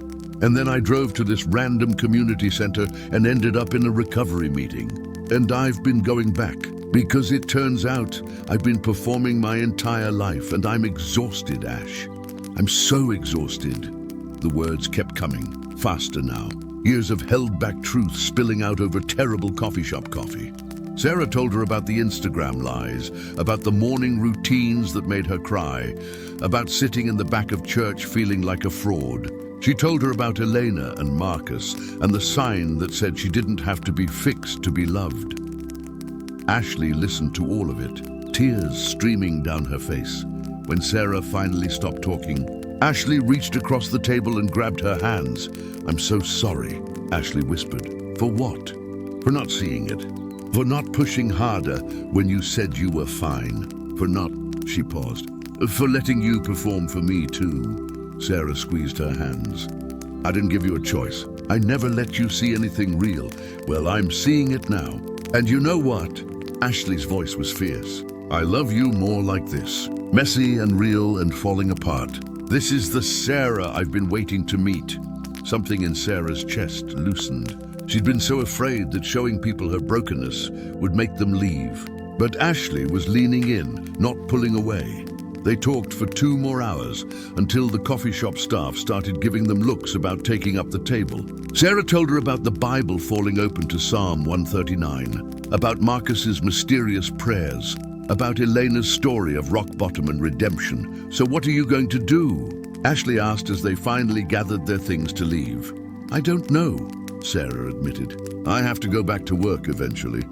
and then I drove to this random community center and ended up in a recovery meeting. And I've been going back. Because it turns out I've been performing my entire life and I'm exhausted, Ash. I'm so exhausted. The words kept coming, faster now. Years of held-back truth spilling out over terrible coffee shop coffee. Sarah told her about the Instagram lies, about the morning routines that made her cry, about sitting in the back of church feeling like a fraud. She told her about Elena and Marcus and the sign that said she didn't have to be fixed to be loved. Ashley listened to all of it, tears streaming down her face. When Sarah finally stopped talking, Ashley reached across the table and grabbed her hands. "I'm so sorry," Ashley whispered. "For what?" "For not seeing it. For not pushing harder when you said you were fine. For not," she paused, "for letting you perform for me too." Sarah squeezed her hands. "I didn't give you a choice. I never let you see anything real. Well, I'm seeing it now. And you know what?" Ashley's voice was fierce. "I love you more like this. Messy and real and falling apart. This is the Sarah I've been waiting to meet." Something in Sarah's chest loosened. She'd been so afraid that showing people her brokenness would make them leave. But Ashley was leaning in, not pulling away. They talked for 2 more hours until the coffee shop staff started giving them looks about taking up the table. Sarah told her about the Bible falling open to Psalm 139, about Marcus's mysterious prayers, about Elena's story of rock bottom and redemption. "So what are you going to do?" Ashley asked as they finally gathered their things to leave. "I don't know," Sarah admitted. "I have to go back to work eventually.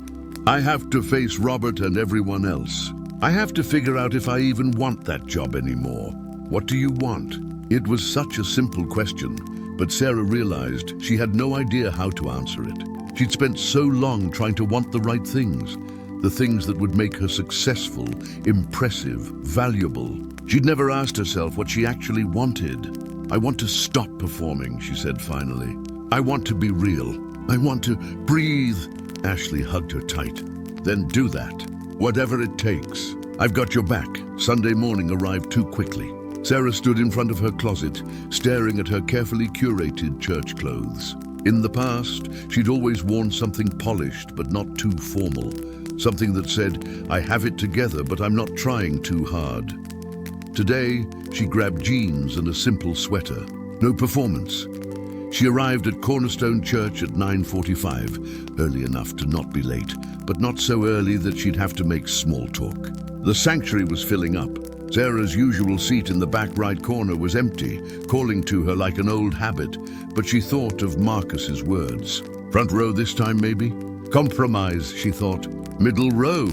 I have to face Robert and everyone else. I have to figure out if I even want that job anymore." "What do you want?" It was such a simple question, but Sarah realized she had no idea how to answer it. She'd spent so long trying to want the right things, the things that would make her successful, impressive, valuable. She'd never asked herself what she actually wanted. "I want to stop performing," she said finally. "I want to be real. I want to breathe." Ashley hugged her tight. "Then do that. Whatever it takes. I've got your back." Sunday morning arrived too quickly. Sarah stood in front of her closet, staring at her carefully curated church clothes. In the past, she'd always worn something polished but not too formal. Something that said, "I have it together, but I'm not trying too hard." Today, she grabbed jeans and a simple sweater. No performance. She arrived at Cornerstone Church at 9:45, early enough to not be late, but not so early that she'd have to make small talk. The sanctuary was filling up. Sarah's usual seat in the back right corner was empty, calling to her like an old habit, but she thought of Marcus's words. Front row this time, maybe? Compromise, she thought. Middle row.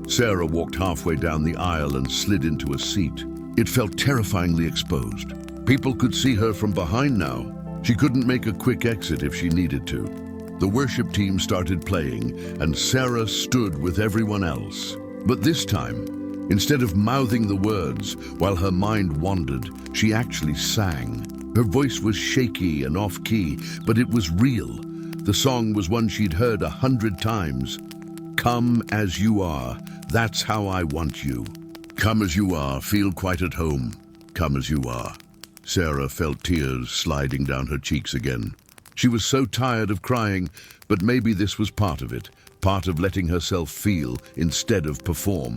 Sarah walked halfway down the aisle and slid into a seat. It felt terrifyingly exposed. People could see her from behind now. She couldn't make a quick exit if she needed to. The worship team started playing, and Sarah stood with everyone else. But this time, instead of mouthing the words while her mind wandered, she actually sang. Her voice was shaky and off-key, but it was real. The song was one she'd heard 100 times. Come as you are, that's how I want you. Come as you are, feel quite at home. Come as you are. Sarah felt tears sliding down her cheeks again. She was so tired of crying, but maybe this was part of it, part of letting herself feel instead of perform.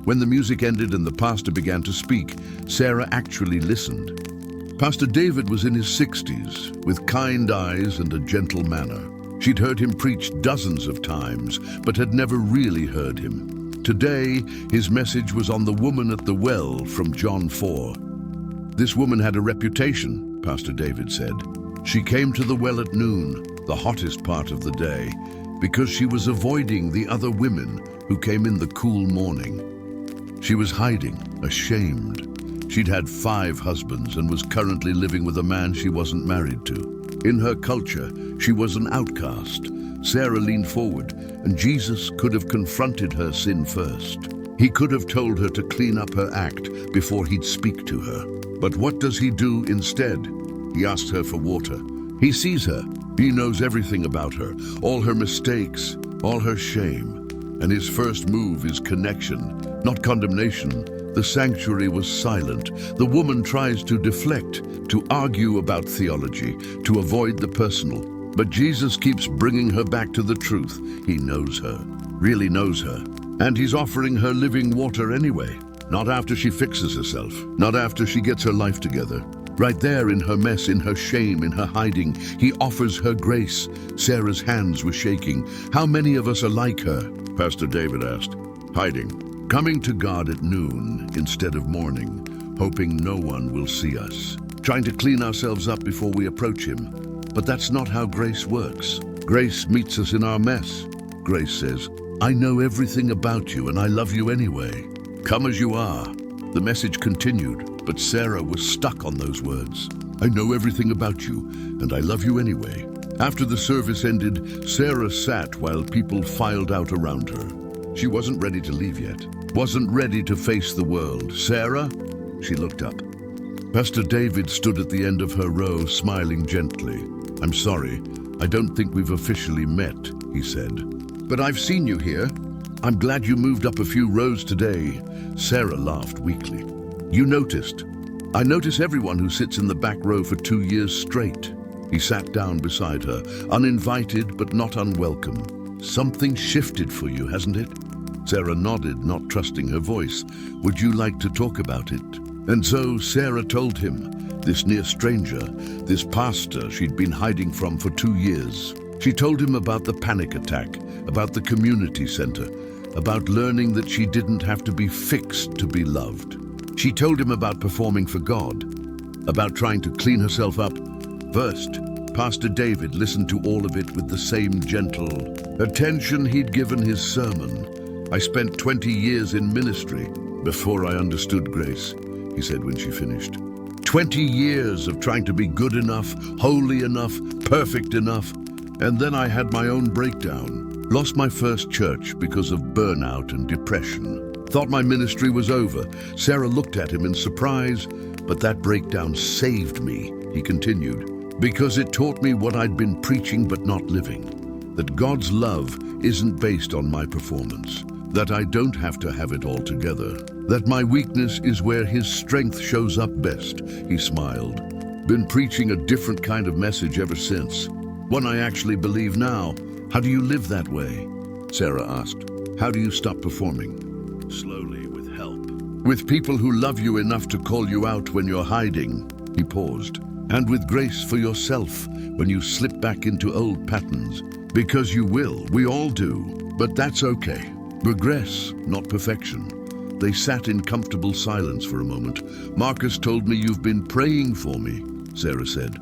When the music ended and the pastor began to speak, Sarah actually listened. Pastor David was in his 60s, with kind eyes and a gentle manner. She'd heard him preach dozens of times, but had never really heard him. Today, his message was on the woman at the well from John 4. This woman had a reputation, Pastor David said. She came to the well at noon, the hottest part of the day, because she was avoiding the other women who came in the cool morning. She was hiding, ashamed. She'd had 5 husbands and was currently living with a man she wasn't married to. In her culture, she was an outcast. Sarah leaned forward, and Jesus could have confronted her sin first. He could have told her to clean up her act before he'd speak to her. But what does he do instead? He asks her for water. He sees her. He knows everything about her, all her mistakes, all her shame. And his first move is connection, not condemnation. The sanctuary was silent. The woman tries to deflect, to argue about theology, to avoid the personal. But Jesus keeps bringing her back to the truth. He knows her, really knows her. And he's offering her living water anyway. Not after she fixes herself, not after she gets her life together. Right there in her mess, in her shame, in her hiding, he offers her grace. Sarah's hands were shaking. How many of us are like her? Pastor David asked. Hiding. Coming to God at noon instead of morning, hoping no one will see us. Trying to clean ourselves up before we approach him. But that's not how grace works. Grace meets us in our mess. Grace says, I know everything about you and I love you anyway. Come as you are. The message continued. but Sarah was stuck on those words. I know everything about you, and I love you anyway. After the service ended, Sarah sat while people filed out around her. She wasn't ready to leave yet, wasn't ready to face the world. Sarah? She looked up. Pastor David stood at the end of her row, smiling gently. I'm sorry, I don't think we've officially met, he said. But I've seen you here. I'm glad you moved up a few rows today. Sarah laughed weakly. You noticed. I notice everyone who sits in the back row for 2 years straight. He sat down beside her, uninvited but not unwelcome. Something shifted for you, hasn't it? Sarah nodded, not trusting her voice. Would you like to talk about it? And so Sarah told him, this near stranger, this pastor she'd been hiding from for 2 years. She told him about the panic attack, about the community center, about learning that she didn't have to be fixed to be loved. She told him about performing for God, about trying to clean herself up. First, Pastor David listened to all of it with the same gentle attention he'd given his sermon. I spent 20 years in ministry before I understood grace, he said when she finished. 20 years of trying to be good enough, holy enough, perfect enough, and then I had my own breakdown. Lost my first church because of burnout and depression. Thought my ministry was over. Sarah looked at him in surprise, but that breakdown saved me, he continued, because it taught me what I'd been preaching but not living. That God's love isn't based on my performance. That I don't have to have it all together. That my weakness is where His strength shows up best, he smiled. Been preaching a different kind of message ever since. One I actually believe now. How do you live that way? Sarah asked. How do you stop performing? Slowly, with help. With people who love you enough to call you out when you're hiding, he paused. And with grace for yourself when you slip back into old patterns. Because you will, we all do. But that's okay. Progress, not perfection. They sat in comfortable silence for a moment. Marcus told me you've been praying for me, Sarah said.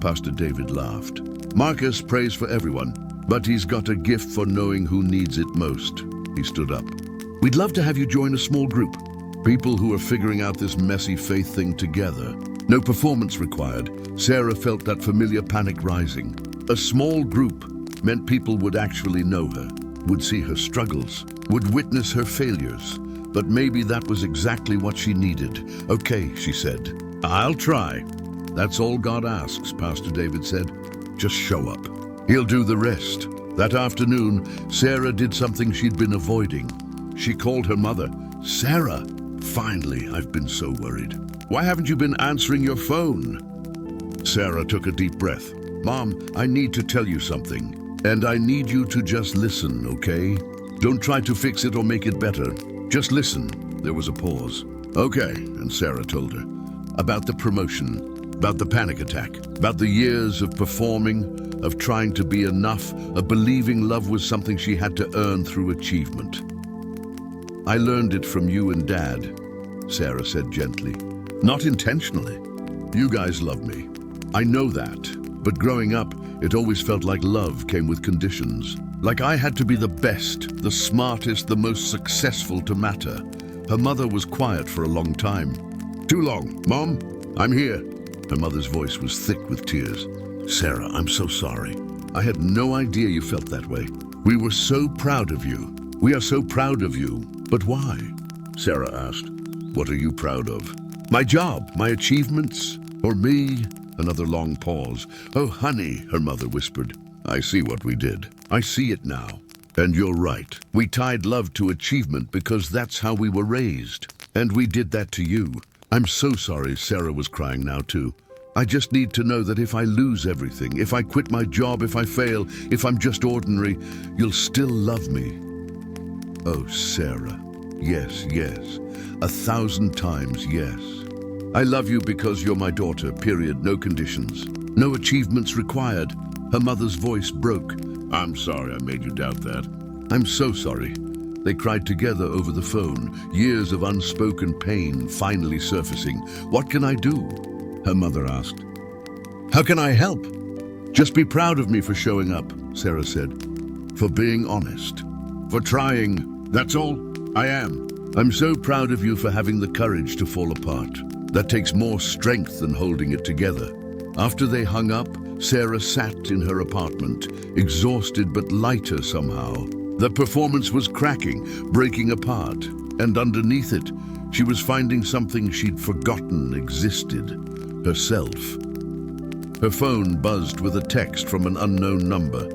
Pastor David laughed. Marcus prays for everyone, but he's got a gift for knowing who needs it most. He stood up. We'd love to have you join a small group. People who are figuring out this messy faith thing together. No performance required. Sarah felt that familiar panic rising. A small group meant people would actually know her, would see her struggles, would witness her failures. But maybe that was exactly what she needed. Okay, she said. I'll try. That's all God asks, Pastor David said. Just show up. He'll do the rest. That afternoon, Sarah did something she'd been avoiding. She called her mother. Sarah, finally, I've been so worried. Why haven't you been answering your phone? Sarah took a deep breath. Mom, I need to tell you something. And I need you to just listen, okay? Don't try to fix it or make it better. Just listen. There was a pause. Okay, and Sarah told her. About the promotion, about the panic attack, about the years of performing, of trying to be enough, of believing love was something she had to earn through achievement. I learned it from you and Dad, Sarah said gently. Not intentionally. You guys love me. I know that. But growing up, it always felt like love came with conditions. Like I had to be the best, the smartest, the most successful to matter. Her mother was quiet for a long time. Too long. Mom, I'm here. Her mother's voice was thick with tears. Sarah, I'm so sorry. I had no idea you felt that way. We were so proud of you. We are so proud of you. But why? Sarah asked. What are you proud of? My job, my achievements, or me? Another long pause. Oh, honey, her mother whispered. I see what we did. I see it now. And you're right. We tied love to achievement because that's how we were raised. And we did that to you. I'm so sorry, Sarah was crying now too. I just need to know that if I lose everything, if I quit my job, if I fail, if I'm just ordinary, you'll still love me. Oh, Sarah. Yes, yes. 1,000 times yes. I love you because you're my daughter, period, no conditions. No achievements required. Her mother's voice broke. I'm sorry I made you doubt that. I'm so sorry. They cried together over the phone, years of unspoken pain finally surfacing. What can I do? Her mother asked. How can I help? Just be proud of me for showing up, Sarah said. For being honest. For trying. That's all. I am. I'm so proud of you for having the courage to fall apart. That takes more strength than holding it together. After they hung up, Sarah sat in her apartment, exhausted but lighter somehow. The performance was cracking, breaking apart, and underneath it, she was finding something she'd forgotten existed: herself. Her phone buzzed with a text from an unknown number.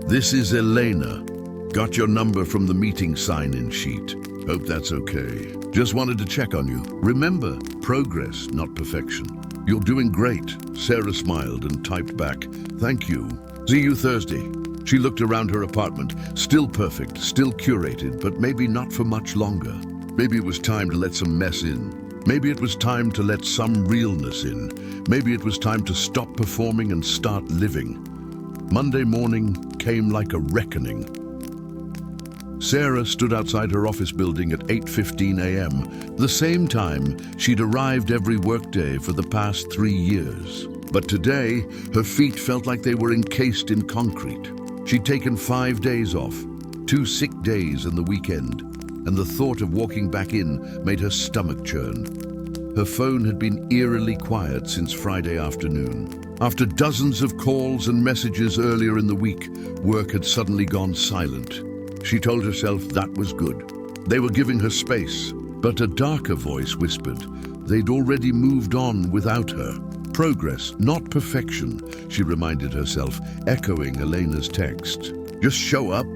"This is Elena. Got your number from the meeting sign-in sheet. Hope that's okay. Just wanted to check on you. Remember, progress, not perfection." "You're doing great." Sarah smiled and typed back, "Thank you. See you Thursday." She looked around her apartment, still perfect, still curated, but maybe not for much longer. Maybe it was time to let some mess in. Maybe it was time to let some realness in. Maybe it was time to stop performing and start living. Monday morning came like a reckoning. Sarah stood outside her office building at 8:15 a.m., the same time she'd arrived every workday for the past 3 years. But today, her feet felt like they were encased in concrete. She'd taken 5 days off, 2 sick days and the weekend, and the thought of walking back in made her stomach churn. Her phone had been eerily quiet since Friday afternoon. After dozens of calls and messages earlier in the week, work had suddenly gone silent. She told herself that was good. They were giving her space, but a darker voice whispered they'd already moved on without her. Progress, not perfection, she reminded herself, echoing Elena's text. "Just show up."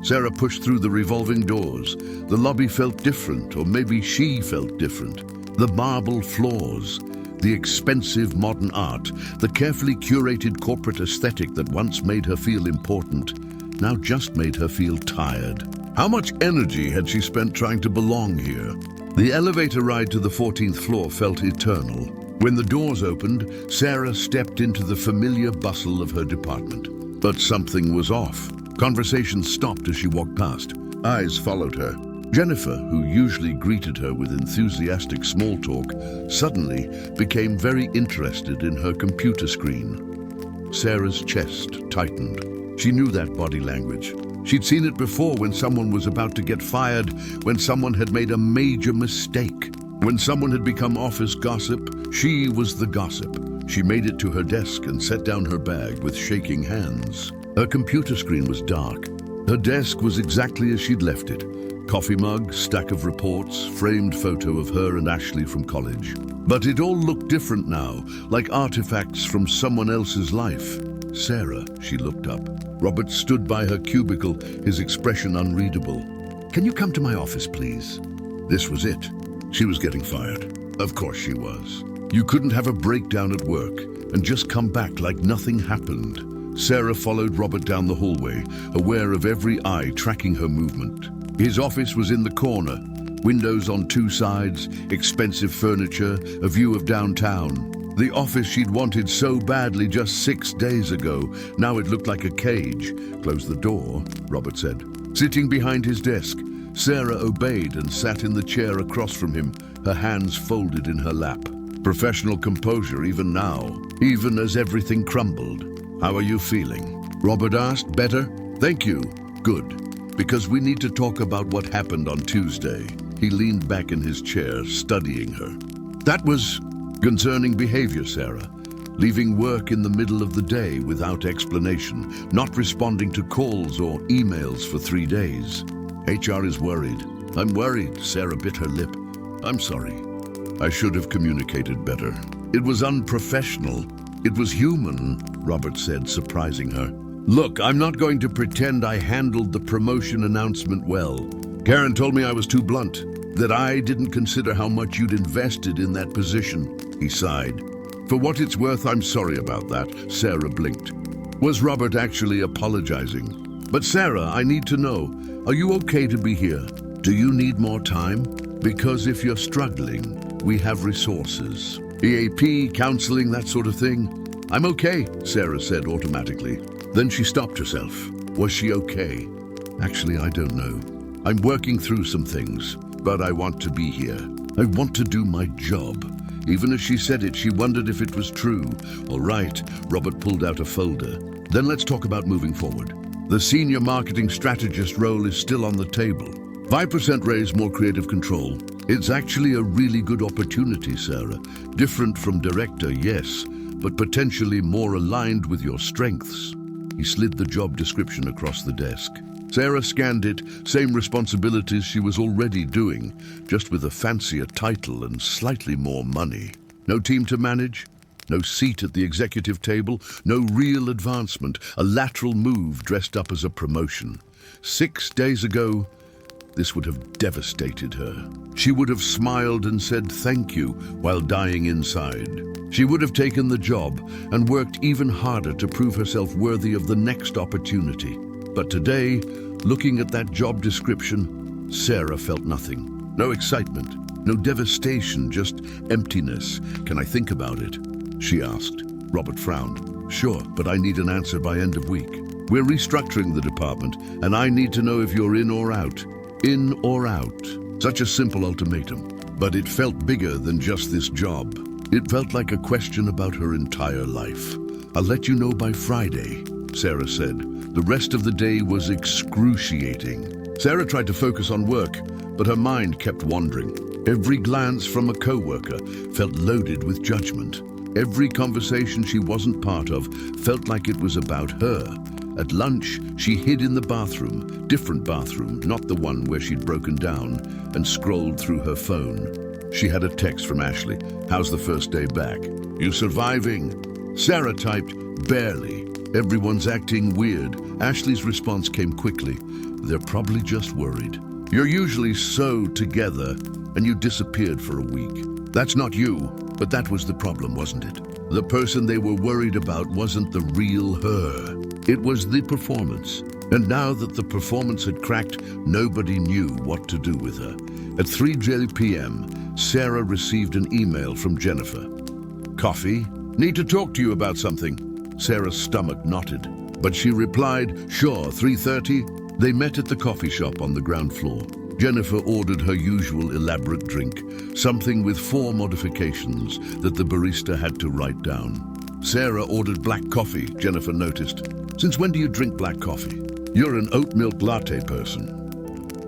Sarah pushed through the revolving doors. The lobby felt different, or maybe she felt different. The marble floors, the expensive modern art, the carefully curated corporate aesthetic that once made her feel important, now just made her feel tired. How much energy had she spent trying to belong here? The elevator ride to the 14th floor felt eternal. When the doors opened, Sarah stepped into the familiar bustle of her department. But something was off. Conversation stopped as she walked past. Eyes followed her. Jennifer, who usually greeted her with enthusiastic small talk, suddenly became very interested in her computer screen. Sarah's chest tightened. She knew that body language. She'd seen it before when someone was about to get fired, when someone had made a major mistake. When someone had become office gossip, she was the gossip. She made it to her desk and set down her bag with shaking hands. Her computer screen was dark. Her desk was exactly as she'd left it. Coffee mug, stack of reports, framed photo of her and Ashley from college. But it all looked different now, like artifacts from someone else's life. "Sarah," she looked up. Robert stood by her cubicle, his expression unreadable. "Can you come to my office, please?" This was it. She was getting fired. Of course she was. You couldn't have a breakdown at work and just come back like nothing happened. Sarah followed Robert down the hallway, aware of every eye tracking her movement. His office was in the corner, windows on 2 sides, expensive furniture, a view of downtown. The office she'd wanted so badly just 6 days ago, now it looked like a cage. "Close the door," Robert said. Sitting behind his desk, Sarah obeyed and sat in the chair across from him, her hands folded in her lap. Professional composure even now, even as everything crumbled. "How are you feeling?" Robert asked. "Better? Thank you. Good. Because we need to talk about what happened on Tuesday." He leaned back in his chair, studying her. "That was concerning behavior, Sarah. Leaving work in the middle of the day without explanation, not responding to calls or emails for 3 days. HR is worried." "I'm worried," Sarah bit her lip. "I'm sorry. I should have communicated better. It was unprofessional. It was human," Robert said, surprising her. "Look, I'm not going to pretend I handled the promotion announcement well. Karen told me I was too blunt, that I didn't consider how much you'd invested in that position." He sighed. "For what it's worth, I'm sorry about that," Sarah blinked. Was Robert actually apologizing? "But Sarah, I need to know, are you okay to be here? Do you need more time? Because if you're struggling, we have resources. EAP, counseling, that sort of thing." "I'm okay," Sarah said automatically. Then she stopped herself. Was she okay? "Actually, I don't know. I'm working through some things, but I want to be here. I want to do my job." Even as she said it, she wondered if it was true. "All right," Robert pulled out a folder. "Then let's talk about moving forward. The senior marketing strategist role is still on the table. 5% raise, more creative control. It's actually a really good opportunity, Sarah. Different from director, yes, but potentially more aligned with your strengths. He slid the job description across the desk. Sarah scanned it, same responsibilities she was already doing, just with a fancier title and slightly more money. No team to manage, no seat at the executive table, no real advancement, a lateral move dressed up as a promotion. 6 days ago, this would have devastated her. She would have smiled and said thank you while dying inside. She would have taken the job and worked even harder to prove herself worthy of the next opportunity. But today, looking at that job description, Sarah felt nothing. No excitement, no devastation, just emptiness. "Can I think about it?" she asked. Robert frowned. "Sure, but I need an answer by end of week. We're restructuring the department, and I need to know if you're in or out. In or out." Such a simple ultimatum, but it felt bigger than just this job. It felt like a question about her entire life. "I'll let you know by Friday," Sarah said. The rest of the day was excruciating. Sarah tried to focus on work, but her mind kept wandering. Every glance from a coworker felt loaded with judgment. Every conversation she wasn't part of felt like it was about her. At lunch, she hid in the bathroom, different bathroom, not the one where she'd broken down, and scrolled through her phone. She had a text from Ashley. "How's the first day back?" "You surviving?" Sarah typed, "Barely. Everyone's acting weird." Ashley's response came quickly. "They're probably just worried. You're usually so together, and you disappeared for a week." That's not you, but that was the problem, wasn't it? The person they were worried about wasn't the real her. It was the performance. And now that the performance had cracked, nobody knew what to do with her. At 3 p.m., Sarah received an email from Jennifer. "Coffee? Need to talk to you about something." Sarah's stomach knotted, but she replied, "Sure, 3:30. They met at the coffee shop on the ground floor. Jennifer ordered her usual elaborate drink, something with 4 modifications that the barista had to write down. Sarah ordered black coffee, Jennifer noticed. "Since when do you drink black coffee? You're an oat milk latte person."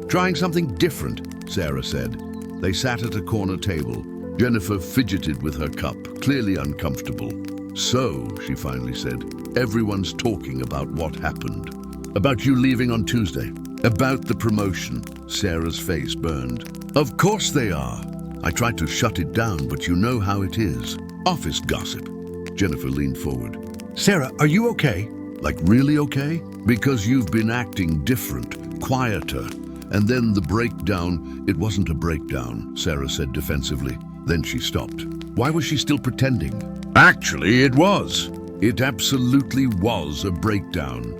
"Trying something different," Sarah said. They sat at a corner table. Jennifer fidgeted with her cup, clearly uncomfortable. "So," she finally said, "everyone's talking about what happened. About you leaving on Tuesday. About the promotion." Sarah's face burned. "Of course they are. I tried to shut it down, but you know how it is. Office gossip." Jennifer leaned forward. "Sarah, are you okay?" "Like really okay?" "Because you've been acting different, quieter." And then the breakdown. "It wasn't a breakdown," Sarah said defensively. Then she stopped. Why was she still pretending? "Actually, it was. It absolutely was a breakdown."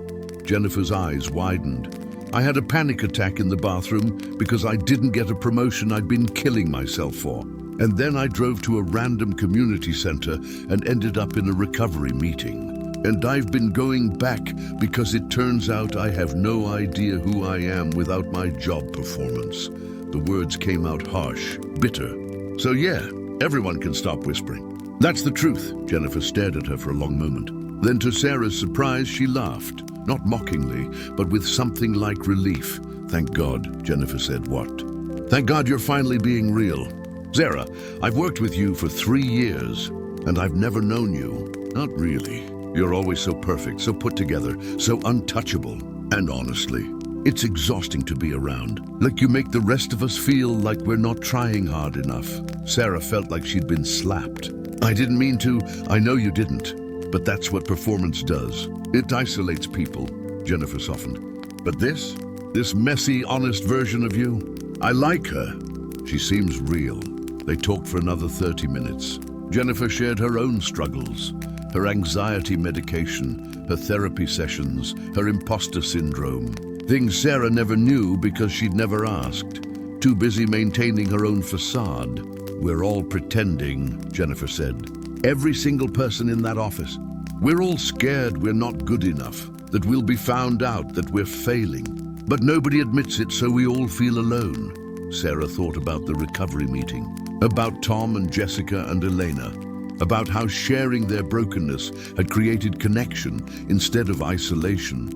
Jennifer's eyes widened. "I had a panic attack in the bathroom because I didn't get a promotion I'd been killing myself for. And then I drove to a random community center and ended up in a recovery meeting. And I've been going back because it turns out I have no idea who I am without my job performance." The words came out harsh, bitter. "So yeah, everyone can stop whispering." "That's the truth." Jennifer stared at her for a long moment. Then to Sarah's surprise, she laughed. Not mockingly, but with something like relief. "Thank God," Jennifer said. "What?" "Thank God you're finally being real. Sarah, I've worked with you for 3 years, and I've never known you." "Not really. You're always so perfect, so put together, so untouchable. And honestly, it's exhausting to be around. Like you make the rest of us feel like we're not trying hard enough." Sarah felt like she'd been slapped. "I didn't mean to. I know you didn't. But that's what performance does. It isolates people." Jennifer softened. "But this messy, honest version of you, I like her. She seems real." They talked for another 30 minutes. Jennifer shared her own struggles, her anxiety medication, her therapy sessions, her imposter syndrome. Things Sarah never knew because she'd never asked. Too busy maintaining her own facade. "We're all pretending," Jennifer said. "Every single person in that office. We're all scared we're not good enough, that we'll be found out, that we're failing. But nobody admits it, so we all feel alone." Sarah thought about the recovery meeting, about Tom and Jessica and Elena, about how sharing their brokenness had created connection instead of isolation.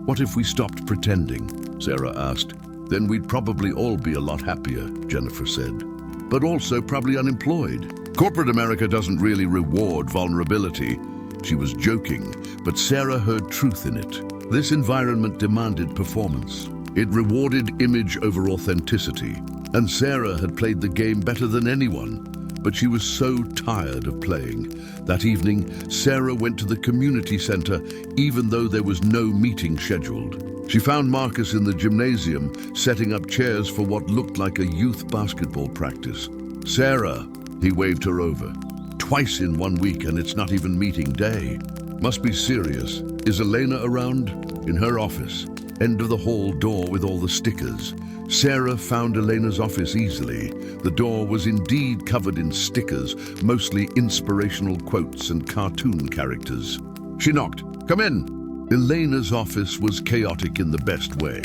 "What if we stopped pretending?" Sarah asked. Then we'd probably all be a lot happier, Jennifer said. But also probably unemployed. Corporate America doesn't really reward vulnerability. She was joking, but Sarah heard truth in it. This environment demanded performance. It rewarded image over authenticity. And Sarah had played the game better than anyone. But she was so tired of playing. That evening, Sarah went to the community center, even though there was no meeting scheduled. She found Marcus in the gymnasium, setting up chairs for what looked like a youth basketball practice. Sarah, he waved her over. Twice in 1 week, and it's not even meeting day. Must be serious. Is Elena around? In her office. End of the hall door with all the stickers. Sarah found Elena's office easily. The door was indeed covered in stickers, mostly inspirational quotes and cartoon characters. She knocked. Come in. Elena's office was chaotic in the best way.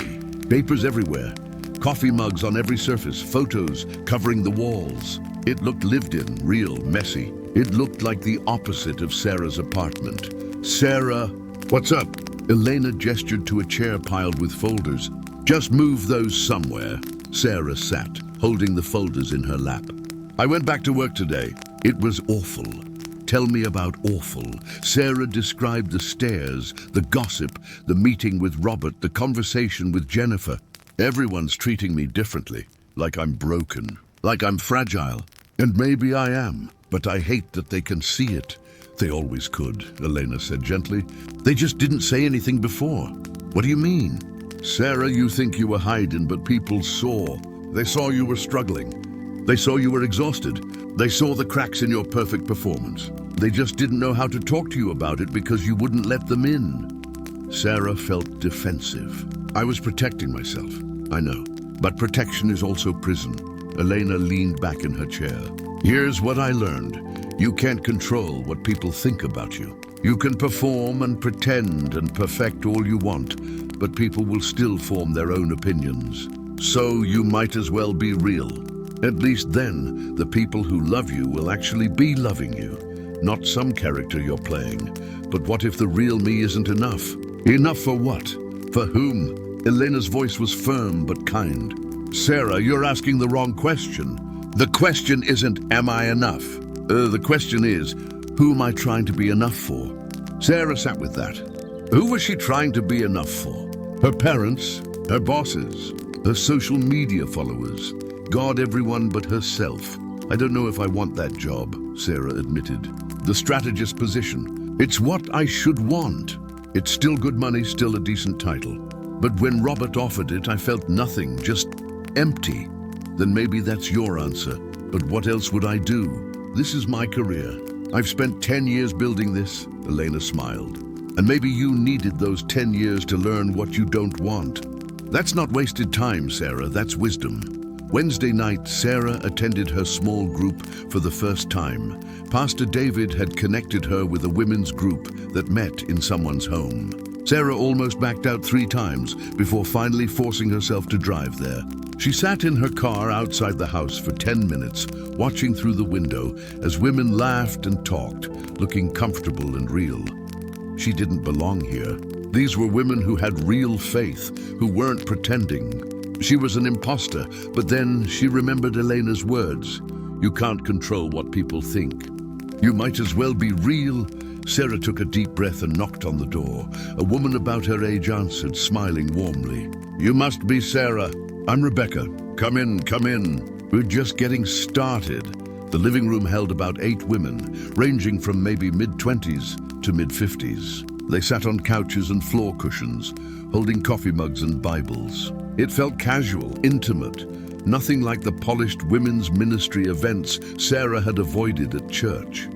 Papers everywhere. Coffee mugs on every surface, photos covering the walls. It looked lived in, real, messy. It looked like the opposite of Sarah's apartment. Sarah, what's up? Elena gestured to a chair piled with folders. Just move those somewhere. Sarah sat, holding the folders in her lap. I went back to work today. It was awful. Tell me about awful. Sarah described the stairs, the gossip, the meeting with Robert, the conversation with Jennifer. Everyone's treating me differently, like I'm broken, like I'm fragile. And maybe I am, but I hate that they can see it. They always could, Elena said gently. They just didn't say anything before. What do you mean? Sarah, you think you were hiding, but people saw. They saw you were struggling. They saw you were exhausted. They saw the cracks in your perfect performance. They just didn't know how to talk to you about it because you wouldn't let them in. Sarah felt defensive. I was protecting myself. I know. But protection is also prison. Elena leaned back in her chair. Here's what I learned. You can't control what people think about you. You can perform and pretend and perfect all you want, but people will still form their own opinions. So you might as well be real. At least then, the people who love you will actually be loving you. Not some character you're playing. But what if the real me isn't enough? Enough for what? For whom? Elena's voice was firm but kind. Sarah, you're asking the wrong question. The question isn't, am I enough? The question is, who am I trying to be enough for? Sarah sat with that. Who was she trying to be enough for? Her parents, her bosses, her social media followers, God, everyone but herself. I don't know if I want that job, Sarah admitted. The strategist position. It's what I should want. It's still good money, still a decent title. But when Robert offered it, I felt nothing, just empty. Then maybe that's your answer. But what else would I do? This is my career. I've spent 10 years building this, Elena smiled. And maybe you needed those 10 years to learn what you don't want. That's not wasted time, Sarah, that's wisdom. Wednesday night, Sarah attended her small group for the first time. Pastor David had connected her with a women's group that met in someone's home. Sarah almost backed out 3 times before finally forcing herself to drive there. She sat in her car outside the house for 10 minutes, watching through the window as women laughed and talked, looking comfortable and real. She didn't belong here. These were women who had real faith, who weren't pretending. She was an imposter, but then she remembered Elena's words. You can't control what people think. You might as well be real. Sarah took a deep breath and knocked on the door. A woman about her age answered, smiling warmly. You must be Sarah. I'm Rebecca. Come in, come in. We're just getting started. The living room held about 8 women, ranging from maybe mid-20s to mid-50s. They sat on couches and floor cushions, holding coffee mugs and Bibles. It felt casual, intimate, nothing like the polished women's ministry events Sarah had avoided at church.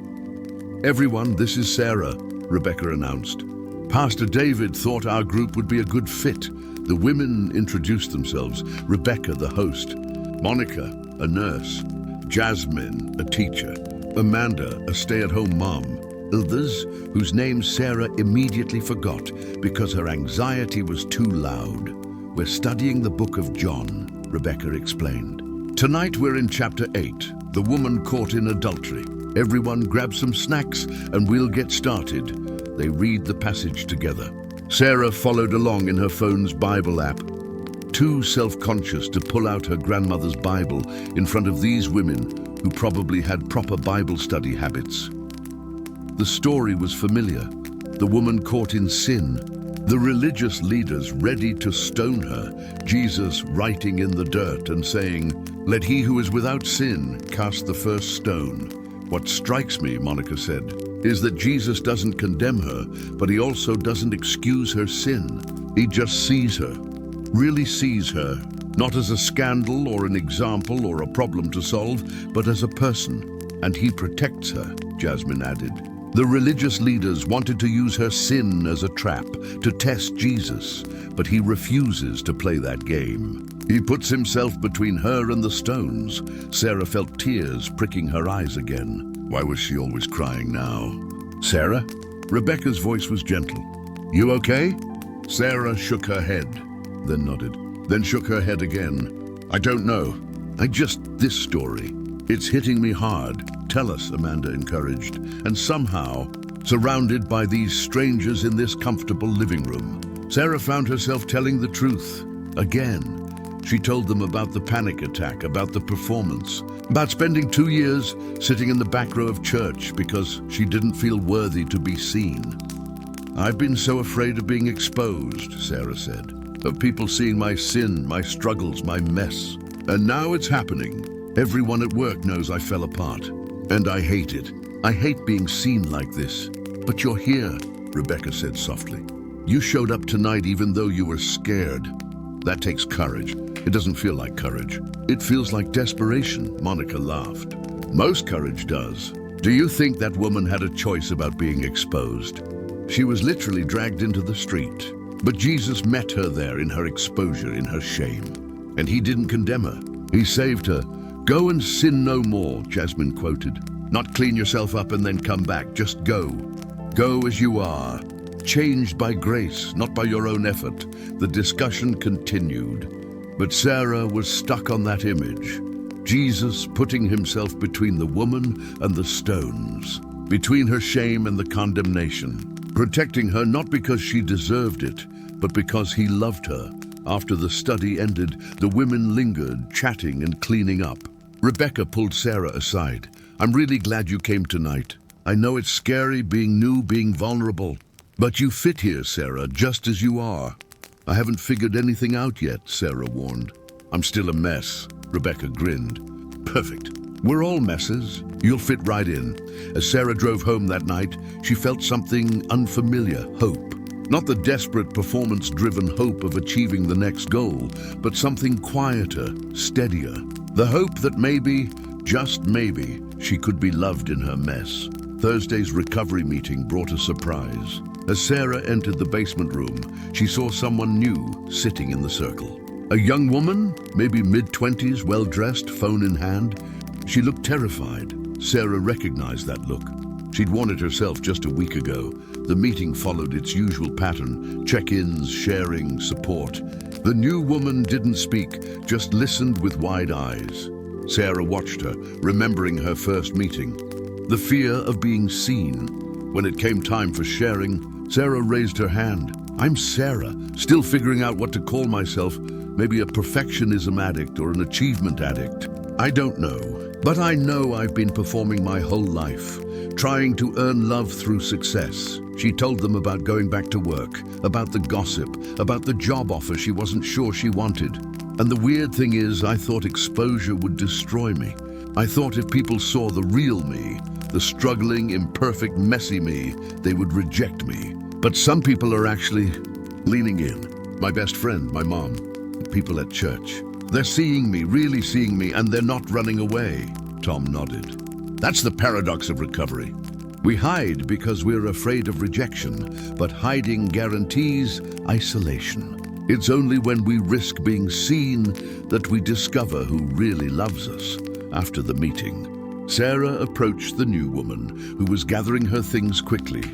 Everyone, this is Sarah, Rebecca announced. Pastor David thought our group would be a good fit. The women introduced themselves. Rebecca, the host. Monica, a nurse. Jasmine, a teacher. Amanda, a stay-at-home mom. Others, whose names Sarah immediately forgot because her anxiety was too loud. We're studying the book of John, Rebecca explained. Tonight we're in chapter 8, the woman caught in adultery. Everyone grab some snacks and we'll get started. They read the passage together. Sarah followed along in her phone's Bible app. too self-conscious to pull out her grandmother's Bible in front of these women who probably had proper Bible study habits. The story was familiar. The woman caught in sin, the religious leaders ready to stone her, Jesus writing in the dirt and saying, "Let he who is without sin cast the first stone." What strikes me, Monica said, is that Jesus doesn't condemn her, but he also doesn't excuse her sin. He just sees her, really sees her, not as a scandal or an example or a problem to solve, but as a person. And he protects her, Jasmine added. The religious leaders wanted to use her sin as a trap to test Jesus, but he refuses to play that game. He puts himself between her and the stones. Sarah felt tears pricking her eyes again. Why was she always crying now? "Sarah?" Rebecca's voice was gentle. "You okay?" Sarah shook her head, then nodded, then shook her head again. "I don't know. This story. It's hitting me hard. Tell us," Amanda encouraged. And somehow, surrounded by these strangers in this comfortable living room, Sarah found herself telling the truth. Again, she told them about the panic attack, about the performance, about spending 2 years sitting in the back row of church because she didn't feel worthy to be seen. "I've been so afraid of being exposed," Sarah said, "of people seeing my sin, my struggles, my mess. And now it's happening. Everyone at work knows I fell apart. And I hate it. I hate being seen like this. But you're here," Rebecca said softly. "You showed up tonight even though you were scared. That takes courage. It doesn't feel like courage. It feels like desperation," Monica laughed. "Most courage does. Do you think that woman had a choice about being exposed? She was literally dragged into the street. But Jesus met her there in her exposure, in her shame. And he didn't condemn her. He saved her. "Go and sin no more," Jasmine quoted. "Not clean yourself up and then come back. Just go. Go as you are. Changed by grace, not by your own effort." The discussion continued. But Sarah was stuck on that image. Jesus putting himself between the woman and the stones, between her shame and the condemnation, protecting her not because she deserved it, but because he loved her. After the study ended, the women lingered, chatting and cleaning up. Rebecca pulled Sarah aside. "I'm really glad you came tonight. I know it's scary being new, being vulnerable. But you fit here, Sarah, just as you are." "I haven't figured anything out yet," Sarah warned. "I'm still a mess," Rebecca grinned. "Perfect. We're all messes. You'll fit right in." As Sarah drove home that night, she felt something unfamiliar, hope. Not the desperate performance-driven hope of achieving the next goal, but something quieter, steadier. The hope that maybe, just maybe, she could be loved in her mess. Thursday's recovery meeting brought a surprise. As Sarah entered the basement room, she saw someone new sitting in the circle. A young woman, maybe mid-20s, well-dressed, phone in hand. She looked terrified. Sarah recognized that look. She'd worn it herself just a week ago. The meeting followed its usual pattern: check-ins, sharing, support. The new woman didn't speak, just listened with wide eyes. Sarah watched her, remembering her first meeting. The fear of being seen. When it came time for sharing, Sarah raised her hand. "I'm Sarah, still figuring out what to call myself. Maybe a perfectionism addict or an achievement addict. I don't know. But I know I've been performing my whole life, trying to earn love through success." She told them about going back to work, about the gossip, about the job offer she wasn't sure she wanted. "And the weird thing is, I thought exposure would destroy me. I thought if people saw the real me, the struggling, imperfect, messy me, they would reject me. But some people are actually leaning in. My best friend, my mom, people at church. They're seeing me, really seeing me, and they're not running away." Tom nodded. "That's the paradox of recovery. We hide because we're afraid of rejection, but hiding guarantees isolation. It's only when we risk being seen that we discover who really loves us." After the meeting, Sarah approached the new woman, who was gathering her things quickly,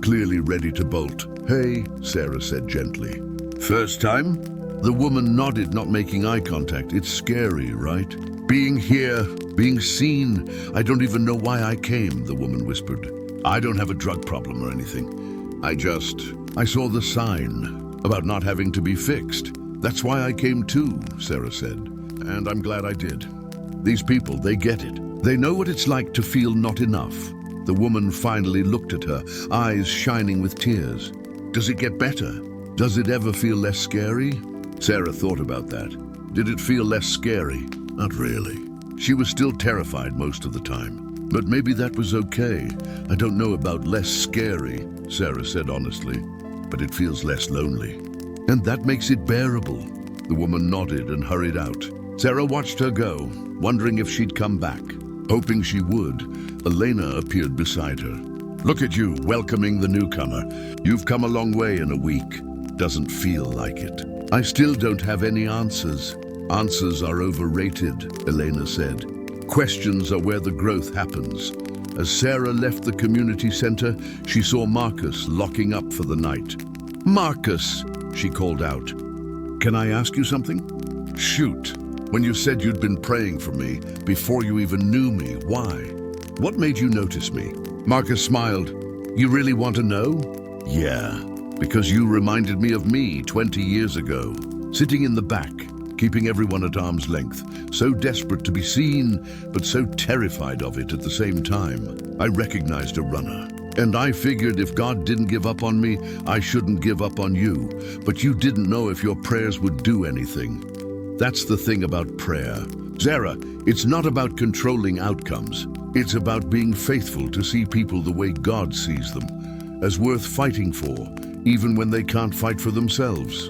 clearly ready to bolt. "Hey," Sarah said gently. "First time?" The woman nodded, not making eye contact. "It's scary, right? Being here, being seen. I don't even know why I came," the woman whispered. "I don't have a drug problem or anything. I saw the sign about not having to be fixed. That's why I came too, Sarah said. And I'm glad I did. These people, they get it. They know what it's like to feel not enough. The woman finally looked at her, eyes shining with tears. Does it get better? Does it ever feel less scary? Sarah thought about that. Did it feel less scary? Not really. She was still terrified most of the time. But maybe that was okay. I don't know about less scary, Sarah said honestly, but it feels less lonely. And that makes it bearable. The woman nodded and hurried out. Sarah watched her go, wondering if she'd come back. Hoping she would, Elena appeared beside her. Look at you, welcoming the newcomer. You've come a long way in a week. Doesn't feel like it. I still don't have any answers. Answers are overrated, Elena said. Questions are where the growth happens. As Sarah left the community center, she saw Marcus locking up for the night. Marcus, she called out. Can I ask you something? Shoot. When you said you'd been praying for me, before you even knew me, why? What made you notice me? Marcus smiled. You really want to know? Yeah, because you reminded me of me 20 years ago, sitting in the back, keeping everyone at arm's length, so desperate to be seen, but so terrified of it at the same time. I recognized a runner. And I figured if God didn't give up on me, I shouldn't give up on you. But you didn't know if your prayers would do anything. That's the thing about prayer. Sarah, it's not about controlling outcomes. It's about being faithful to see people the way God sees them, as worth fighting for, even when they can't fight for themselves.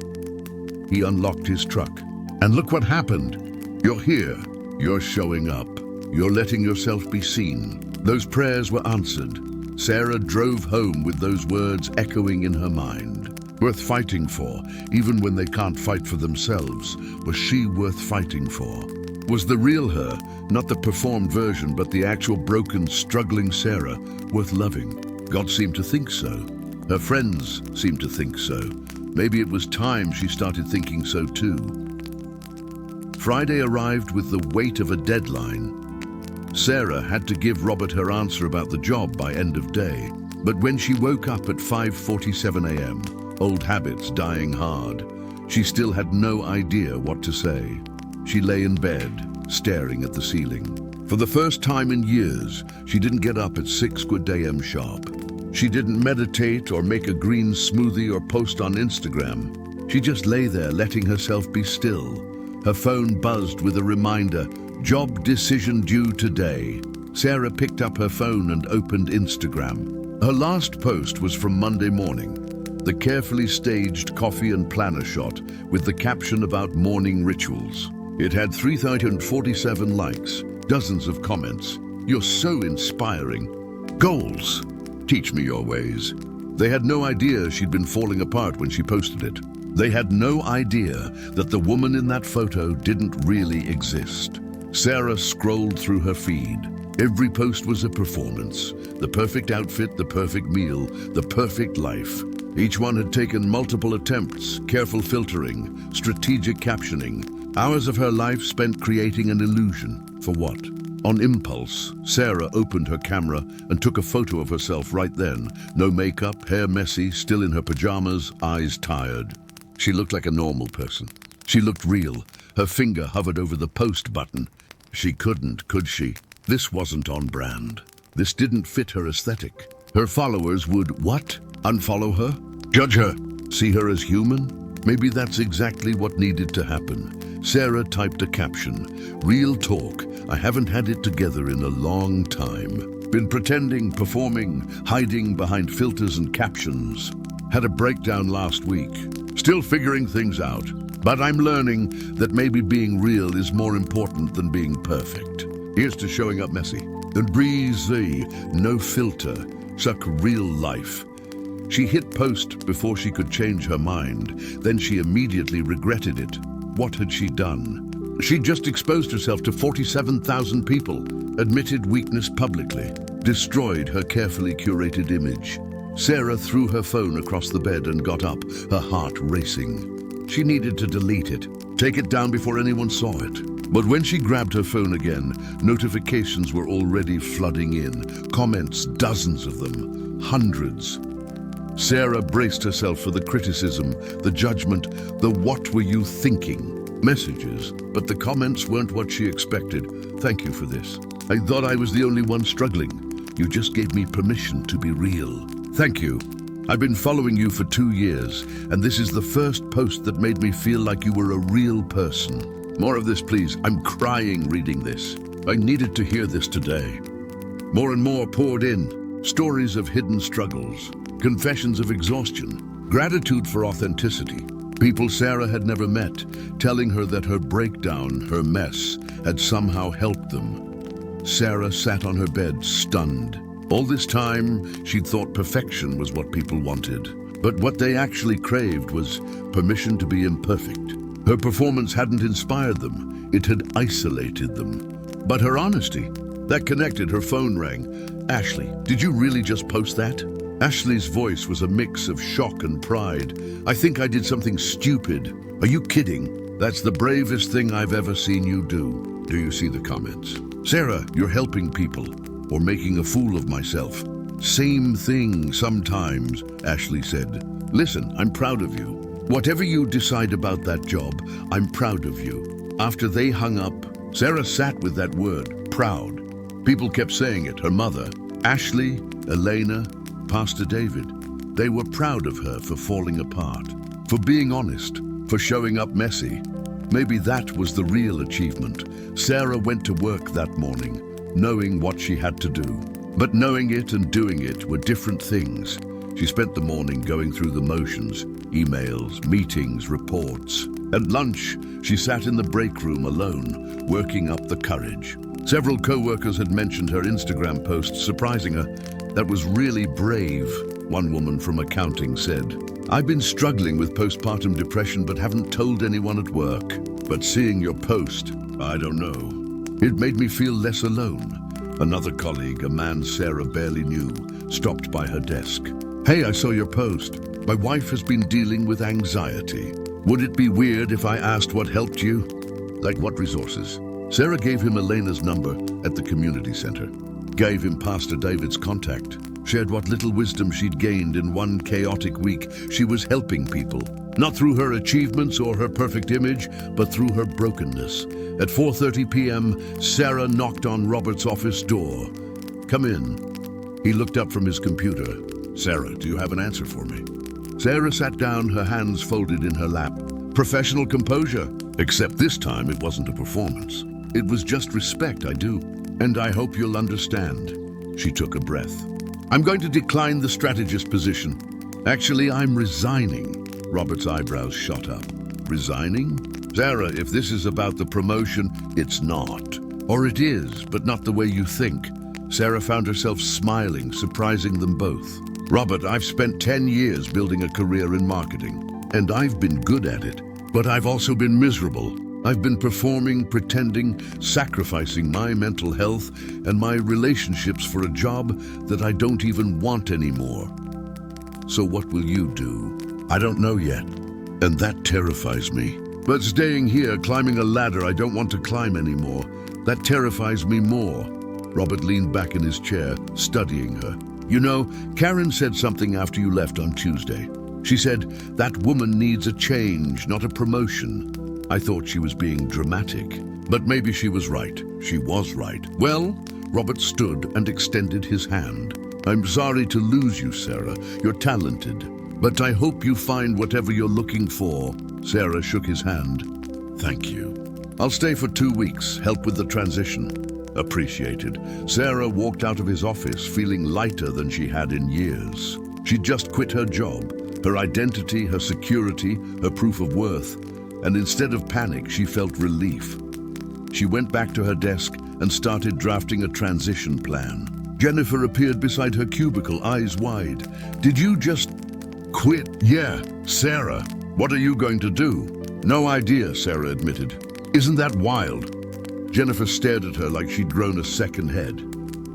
He unlocked his truck. And look what happened. You're here. You're showing up. You're letting yourself be seen. Those prayers were answered. Sarah drove home with those words echoing in her mind. Worth fighting for, even when they can't fight for themselves. Was she worth fighting for? Was the real her, not the performed version, but the actual broken, struggling Sarah, worth loving? God seemed to think so. Her friends seemed to think so. Maybe it was time she started thinking so too. Friday arrived with the weight of a deadline. Sarah had to give Robert her answer about the job by end of day. But when she woke up at 5:47 a.m., old habits dying hard, she still had no idea what to say. She lay in bed, staring at the ceiling. For the first time in years, she didn't get up at 6 a.m. sharp. She didn't meditate or make a green smoothie or post on Instagram. She just lay there letting herself be still. Her phone buzzed with a reminder, job decision due today. Sarah picked up her phone and opened Instagram. Her last post was from Monday morning, the carefully staged coffee and planner shot with the caption about morning rituals. It had 347 likes, dozens of comments. You're so inspiring. Goals. Teach me your ways. They had no idea she'd been falling apart when she posted it. They had no idea that the woman in that photo didn't really exist. Sarah scrolled through her feed. Every post was a performance. The perfect outfit, the perfect meal, the perfect life. Each one had taken multiple attempts, careful filtering, strategic captioning. Hours of her life spent creating an illusion. For what? On impulse, Sarah opened her camera and took a photo of herself right then. No makeup, hair messy, still in her pajamas, eyes tired. She looked like a normal person. She looked real. Her finger hovered over the post button. She couldn't, could she? This wasn't on brand. This didn't fit her aesthetic. Her followers would, what? Unfollow her? Judge her? See her as human? Maybe that's exactly what needed to happen. Sarah typed a caption. Real talk. I haven't had it together in a long time. Been pretending, performing, hiding behind filters and captions. Had a breakdown last week. Still figuring things out. But I'm learning that maybe being real is more important than being perfect. Here's to showing up messy. Then breezy, no filter, suck real life. She hit post before she could change her mind. Then she immediately regretted it. What had she done? She'd just exposed herself to 47,000 people, admitted weakness publicly, destroyed her carefully curated image. Sarah threw her phone across the bed and got up, her heart racing. She needed to delete it, take it down before anyone saw it. But when she grabbed her phone again, notifications were already flooding in. Comments, dozens of them, hundreds. Sarah braced herself for the criticism, the judgment, the "what were you thinking" messages, but the comments weren't what she expected. "Thank you for this. I thought I was the only one struggling. You just gave me permission to be real. Thank you. I've been following you for 2 years, and this is the first post that made me feel like you were a real person. More of this, please. I'm crying reading this. I needed to hear this today." More and more poured in. Stories of hidden struggles, confessions of exhaustion, gratitude for authenticity. People Sarah had never met, telling her that her breakdown, her mess, had somehow helped them. Sarah sat on her bed, stunned. All this time, she'd thought perfection was what people wanted. But what they actually craved was permission to be imperfect. Her performance hadn't inspired them, it had isolated them. But her honesty, that connected. Her phone rang. "Ashley, did you really just post that?" Ashley's voice was a mix of shock and pride. "I think I did something stupid. Are you kidding? That's the bravest thing I've ever seen you do." Do you see the comments? "Sarah, you're helping people," or "making a fool of myself." "Same thing sometimes," Ashley said. "Listen, I'm proud of you. Whatever you decide about that job, I'm proud of you." After they hung up, Sarah sat with that word, proud. People kept saying it, her mother, Ashley, Elena, Pastor David. They were proud of her for falling apart, for being honest, for showing up messy. Maybe that was the real achievement. Sarah went to work that morning, knowing what she had to do. But knowing it and doing it were different things. She spent the morning going through the motions, emails, meetings, reports. At lunch, she sat in the break room alone, working up the courage. Several co-workers had mentioned her Instagram posts, surprising her. "That was really brave," one woman from accounting said. "I've been struggling with postpartum depression but haven't told anyone at work. But seeing your post, I don't know. It made me feel less alone." Another colleague, a man Sarah barely knew, stopped by her desk. "Hey, I saw your post. My wife has been dealing with anxiety. Would it be weird if I asked what helped you?" "Like what resources?" Sarah gave him Elena's number at the community center, gave him Pastor David's contact, shared what little wisdom she'd gained in one chaotic week. She was helping people, not through her achievements or her perfect image, but through her brokenness. At 4:30 p.m., Sarah knocked on Robert's office door. "Come in." He looked up from his computer. "Sarah, do you have an answer for me?" Sarah sat down, her hands folded in her lap. Professional composure, except this time it wasn't a performance. It was just respect, I do. And I hope you'll understand. She took a breath. "I'm going to decline the strategist position. Actually, I'm resigning." Robert's eyebrows shot up. "Resigning?" "Sarah, if this is about the promotion, it's not. Or it is, but not the way you think." Sarah found herself smiling, surprising them both. "Robert, I've spent 10 years building a career in marketing, and I've been good at it. But I've also been miserable. I've been performing, pretending, sacrificing my mental health and my relationships for a job that I don't even want anymore. So what will you do?" "I don't know yet, and that terrifies me. But staying here, climbing a ladder I don't want to climb anymore, that terrifies me more." Robert leaned back in his chair, studying her. "You know, Karen said something after you left on Tuesday. She said, that woman needs a change, not a promotion. I thought she was being dramatic, but maybe she was right. She was right." "Well," Robert stood and extended his hand. "I'm sorry to lose you, Sarah. You're talented, but I hope you find whatever you're looking for." Sarah shook his hand. "Thank you. I'll stay for 2 weeks, help with the transition." "Appreciated." Sarah walked out of his office feeling lighter than she had in years. She'd just quit her job, her identity, her security, her proof of worth. And instead of panic, she felt relief. She went back to her desk and started drafting a transition plan. Jennifer appeared beside her cubicle, eyes wide. "Did you just quit?" "Yeah, Sarah. What are you going to do?" "No idea," Sarah admitted. "Isn't that wild?" Jennifer stared at her like she'd grown a second head.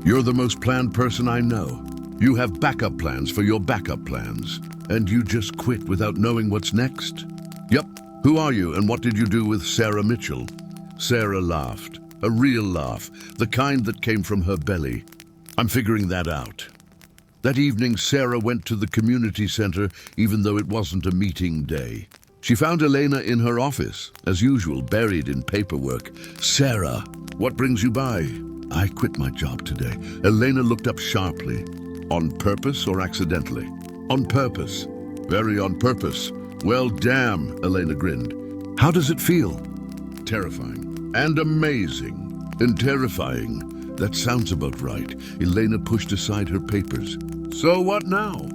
"You're the most planned person I know. You have backup plans for your backup plans. And you just quit without knowing what's next?" "Yep. Who are you and what did you do with Sarah Mitchell?" Sarah laughed, a real laugh, the kind that came from her belly. "I'm figuring that out." That evening, Sarah went to the community center even though it wasn't a meeting day. She found Elena in her office, as usual, buried in paperwork. "Sarah, what brings you by?" "I quit my job today." Elena looked up sharply. "On purpose or accidentally?" "On purpose." "Very on purpose." "Well, damn," Elena grinned. "How does it feel?" "Terrifying. And amazing. And terrifying. That sounds about right." Elena pushed aside her papers. "So what now?"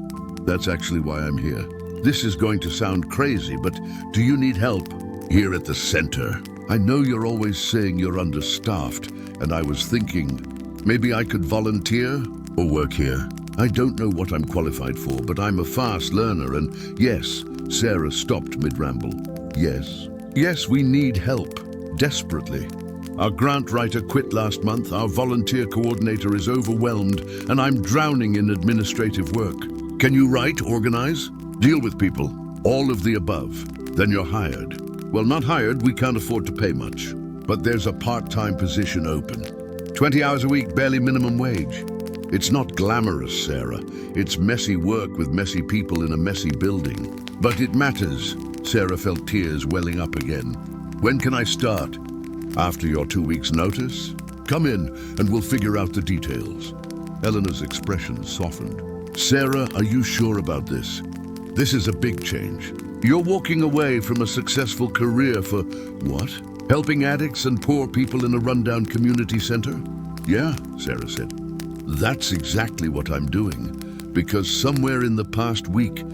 "That's actually why I'm here. This is going to sound crazy, but do you need help?" "Here at the center. I know you're always saying you're understaffed, and I was thinking maybe I could volunteer or work here. I don't know what I'm qualified for, but I'm a fast learner, and yes." Sarah stopped mid-ramble. Yes, we need help. Desperately. Our grant writer quit last month, our volunteer coordinator is overwhelmed, and I'm drowning in administrative work. Can you write, organize, deal with people, all of the above? Then you're hired. Well, not hired, we can't afford to pay much. But there's a part-time position open. 20 hours a week, barely minimum wage. It's not glamorous, Sarah. It's messy work with messy people in a messy building. But it matters. Sarah felt tears welling up again. "When can I start?" "After your 2 weeks' notice. Come in and we'll figure out the details." Eleanor's expression softened. "Sarah, are you sure about this? This is a big change. You're walking away from a successful career for what? Helping addicts and poor people in a rundown community center?" "Yeah," Sarah said. "That's exactly what I'm doing. Because somewhere in the past week,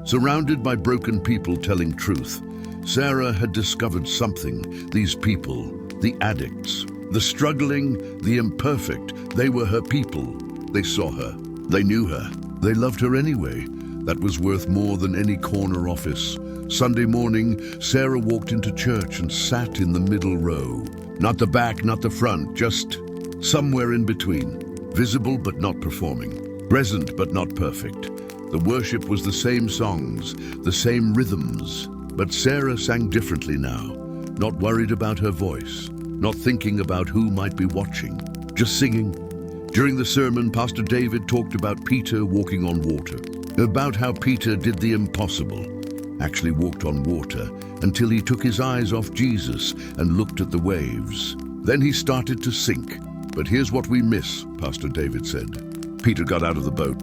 surrounded by broken people telling truth, Sarah had discovered something. These people, the addicts, the struggling, the imperfect, they were her people. They saw her. They knew her. They loved her anyway. That was worth more than any corner office. Sunday morning, Sarah walked into church and sat in the middle row. Not the back, not the front, just somewhere in between. Visible but not performing. Present but not perfect. The worship was the same songs, the same rhythms. But Sarah sang differently now. Not worried about her voice. Not thinking about who might be watching. Just singing. During the sermon, Pastor David talked about Peter walking on water. About how Peter did the impossible. Actually walked on water until he took his eyes off Jesus and looked at the waves. Then he started to sink. "But here's what we miss," Pastor David said. Peter got out of the boat.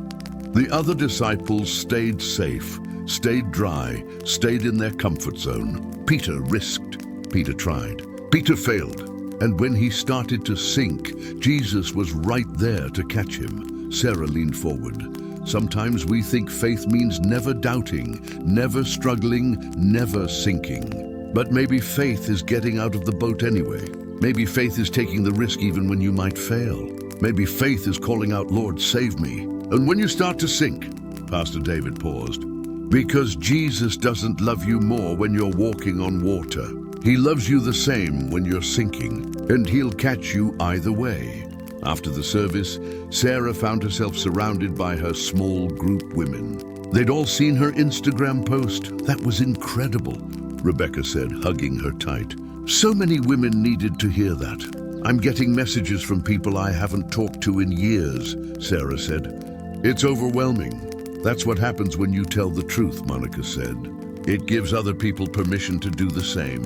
The other disciples stayed safe, stayed dry, stayed in their comfort zone. Peter risked. Peter tried. Peter failed. And when he started to sink, Jesus was right there to catch him. Sarah leaned forward. "Sometimes we think faith means never doubting, never struggling, never sinking. But maybe faith is getting out of the boat anyway. Maybe faith is taking the risk even when you might fail. Maybe faith is calling out, 'Lord, save me.' And when you start to sink," Pastor David paused, "because Jesus doesn't love you more when you're walking on water. He loves you the same when you're sinking, and he'll catch you either way." After the service, Sarah found herself surrounded by her small group women. They'd all seen her Instagram post. "That was incredible," Rebecca said, hugging her tight. "So many women needed to hear that. I'm getting messages from people I haven't talked to in years," Sarah said. "It's overwhelming. That's what happens when you tell the truth," Monica said. "It gives other people permission to do the same."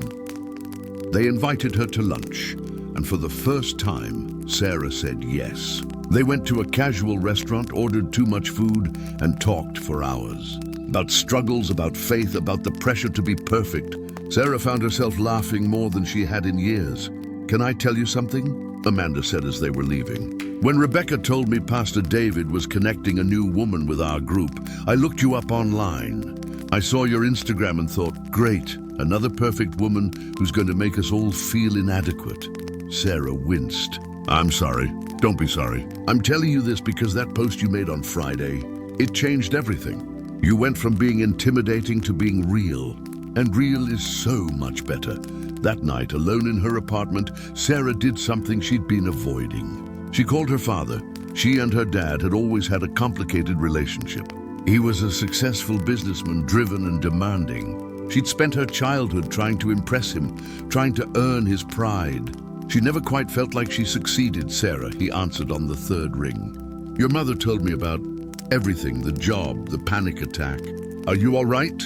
They invited her to lunch, and for the first time, Sarah said yes. They went to a casual restaurant, ordered too much food, and talked for hours. About struggles, about faith, about the pressure to be perfect. Sarah found herself laughing more than she had in years. "Can I tell you something?" Amanda said as they were leaving. "When Rebecca told me Pastor David was connecting a new woman with our group, I looked you up online. I saw your Instagram and thought, great, another perfect woman who's going to make us all feel inadequate." Sarah winced. "I'm sorry. Don't be sorry. I'm telling you this because that post you made on Friday, it changed everything. You went from being intimidating to being real. And real is so much better." That night, alone in her apartment, Sarah did something she'd been avoiding. She called her father. She and her dad had always had a complicated relationship. He was a successful businessman, driven and demanding. She'd spent her childhood trying to impress him, trying to earn his pride. She never quite felt like she succeeded, Sarah, he answered on the third ring. "Your mother told me about Everything, the job, the panic attack. Are you all right?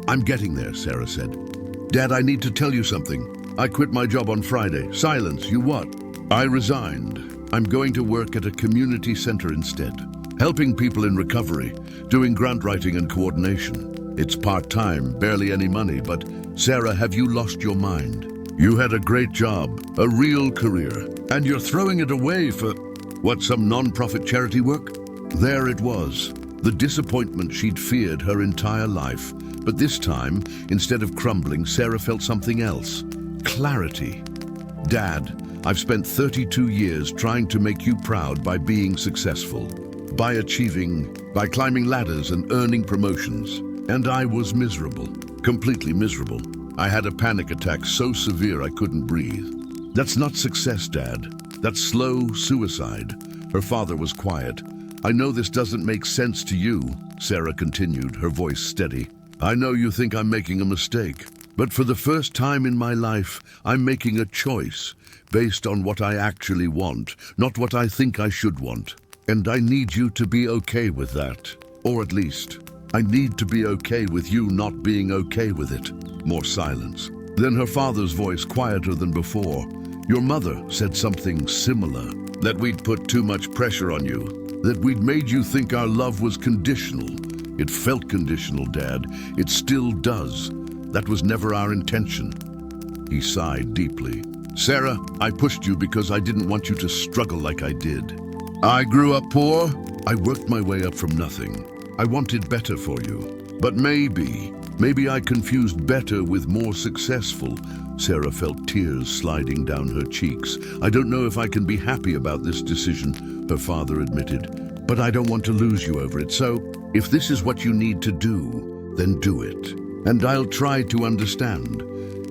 I'm getting there, Sarah said. Dad, I need to tell you something. I quit my job on Friday. Silence, you what? I resigned. I'm going to work at a community center instead, helping people in recovery, doing grant writing and coordination. It's part-time, barely any money, but Sarah, have you lost your mind? You had a great job, a real career, and you're throwing it away for, what, some non-profit charity work? There it was, the disappointment she'd feared her entire life. But this time, instead of crumbling, Sarah felt something else. Clarity. Dad, I've spent 32 years trying to make you proud by being successful, by achieving, by climbing ladders and earning promotions. And I was miserable, completely miserable. I had a panic attack so severe I couldn't breathe. That's not success, Dad. That's slow suicide. Her father was quiet. I know this doesn't make sense to you, Sarah continued, her voice steady. I know you think I'm making a mistake, but for the first time in my life, I'm making a choice based on what I actually want, not what I think I should want. And I need you to be okay with that. Or at least, I need to be okay with you not being okay with it. More silence. Then her father's voice, quieter than before. Your mother said something similar, that we'd put too much pressure on you, that we'd made you think our love was conditional. It felt conditional, Dad. It still does. That was never our intention. He sighed deeply. Sarah, I pushed you because I didn't want you to struggle like I did. I grew up poor. I worked my way up from nothing. I wanted better for you. But maybe I confused better with more successful. Sarah felt tears sliding down her cheeks. I don't know if I can be happy about this decision, her father admitted. But I don't want to lose you over it. So, if this is what you need to do, then do it. And I'll try to understand.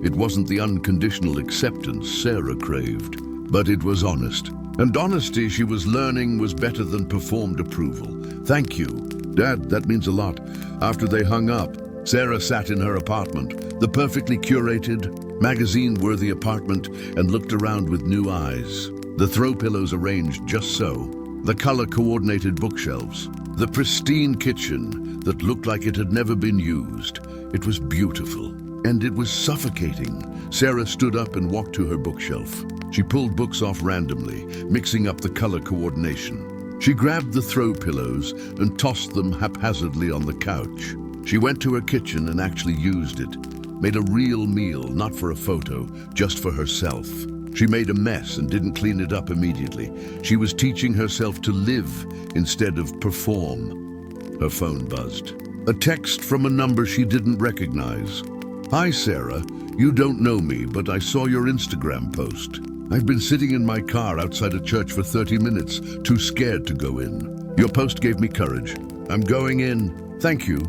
It wasn't the unconditional acceptance Sarah craved, but it was honest. And honesty, she was learning, was better than performed approval. Thank you. Dad, that means a lot. After they hung up, Sarah sat in her apartment, the perfectly curated, magazine-worthy apartment, and looked around with new eyes. The throw pillows arranged just so, the color-coordinated bookshelves, the pristine kitchen that looked like it had never been used. It was beautiful, and it was suffocating. Sarah stood up and walked to her bookshelf. She pulled books off randomly, mixing up the color coordination. She grabbed the throw pillows and tossed them haphazardly on the couch. She went to her kitchen and actually used it. Made a real meal, not for a photo, just for herself. She made a mess and didn't clean it up immediately. She was teaching herself to live instead of perform. Her phone buzzed. A text from a number she didn't recognize. Hi, Sarah. You don't know me, but I saw your Instagram post. I've been sitting in my car outside a church for 30 minutes, too scared to go in. Your post gave me courage. I'm going in. Thank you.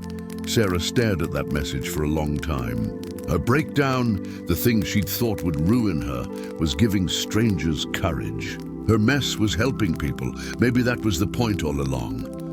Sarah stared at that message for a long time. Her breakdown, the thing she'd thought would ruin her, was giving strangers courage. Her mess was helping people. Maybe that was the point all along.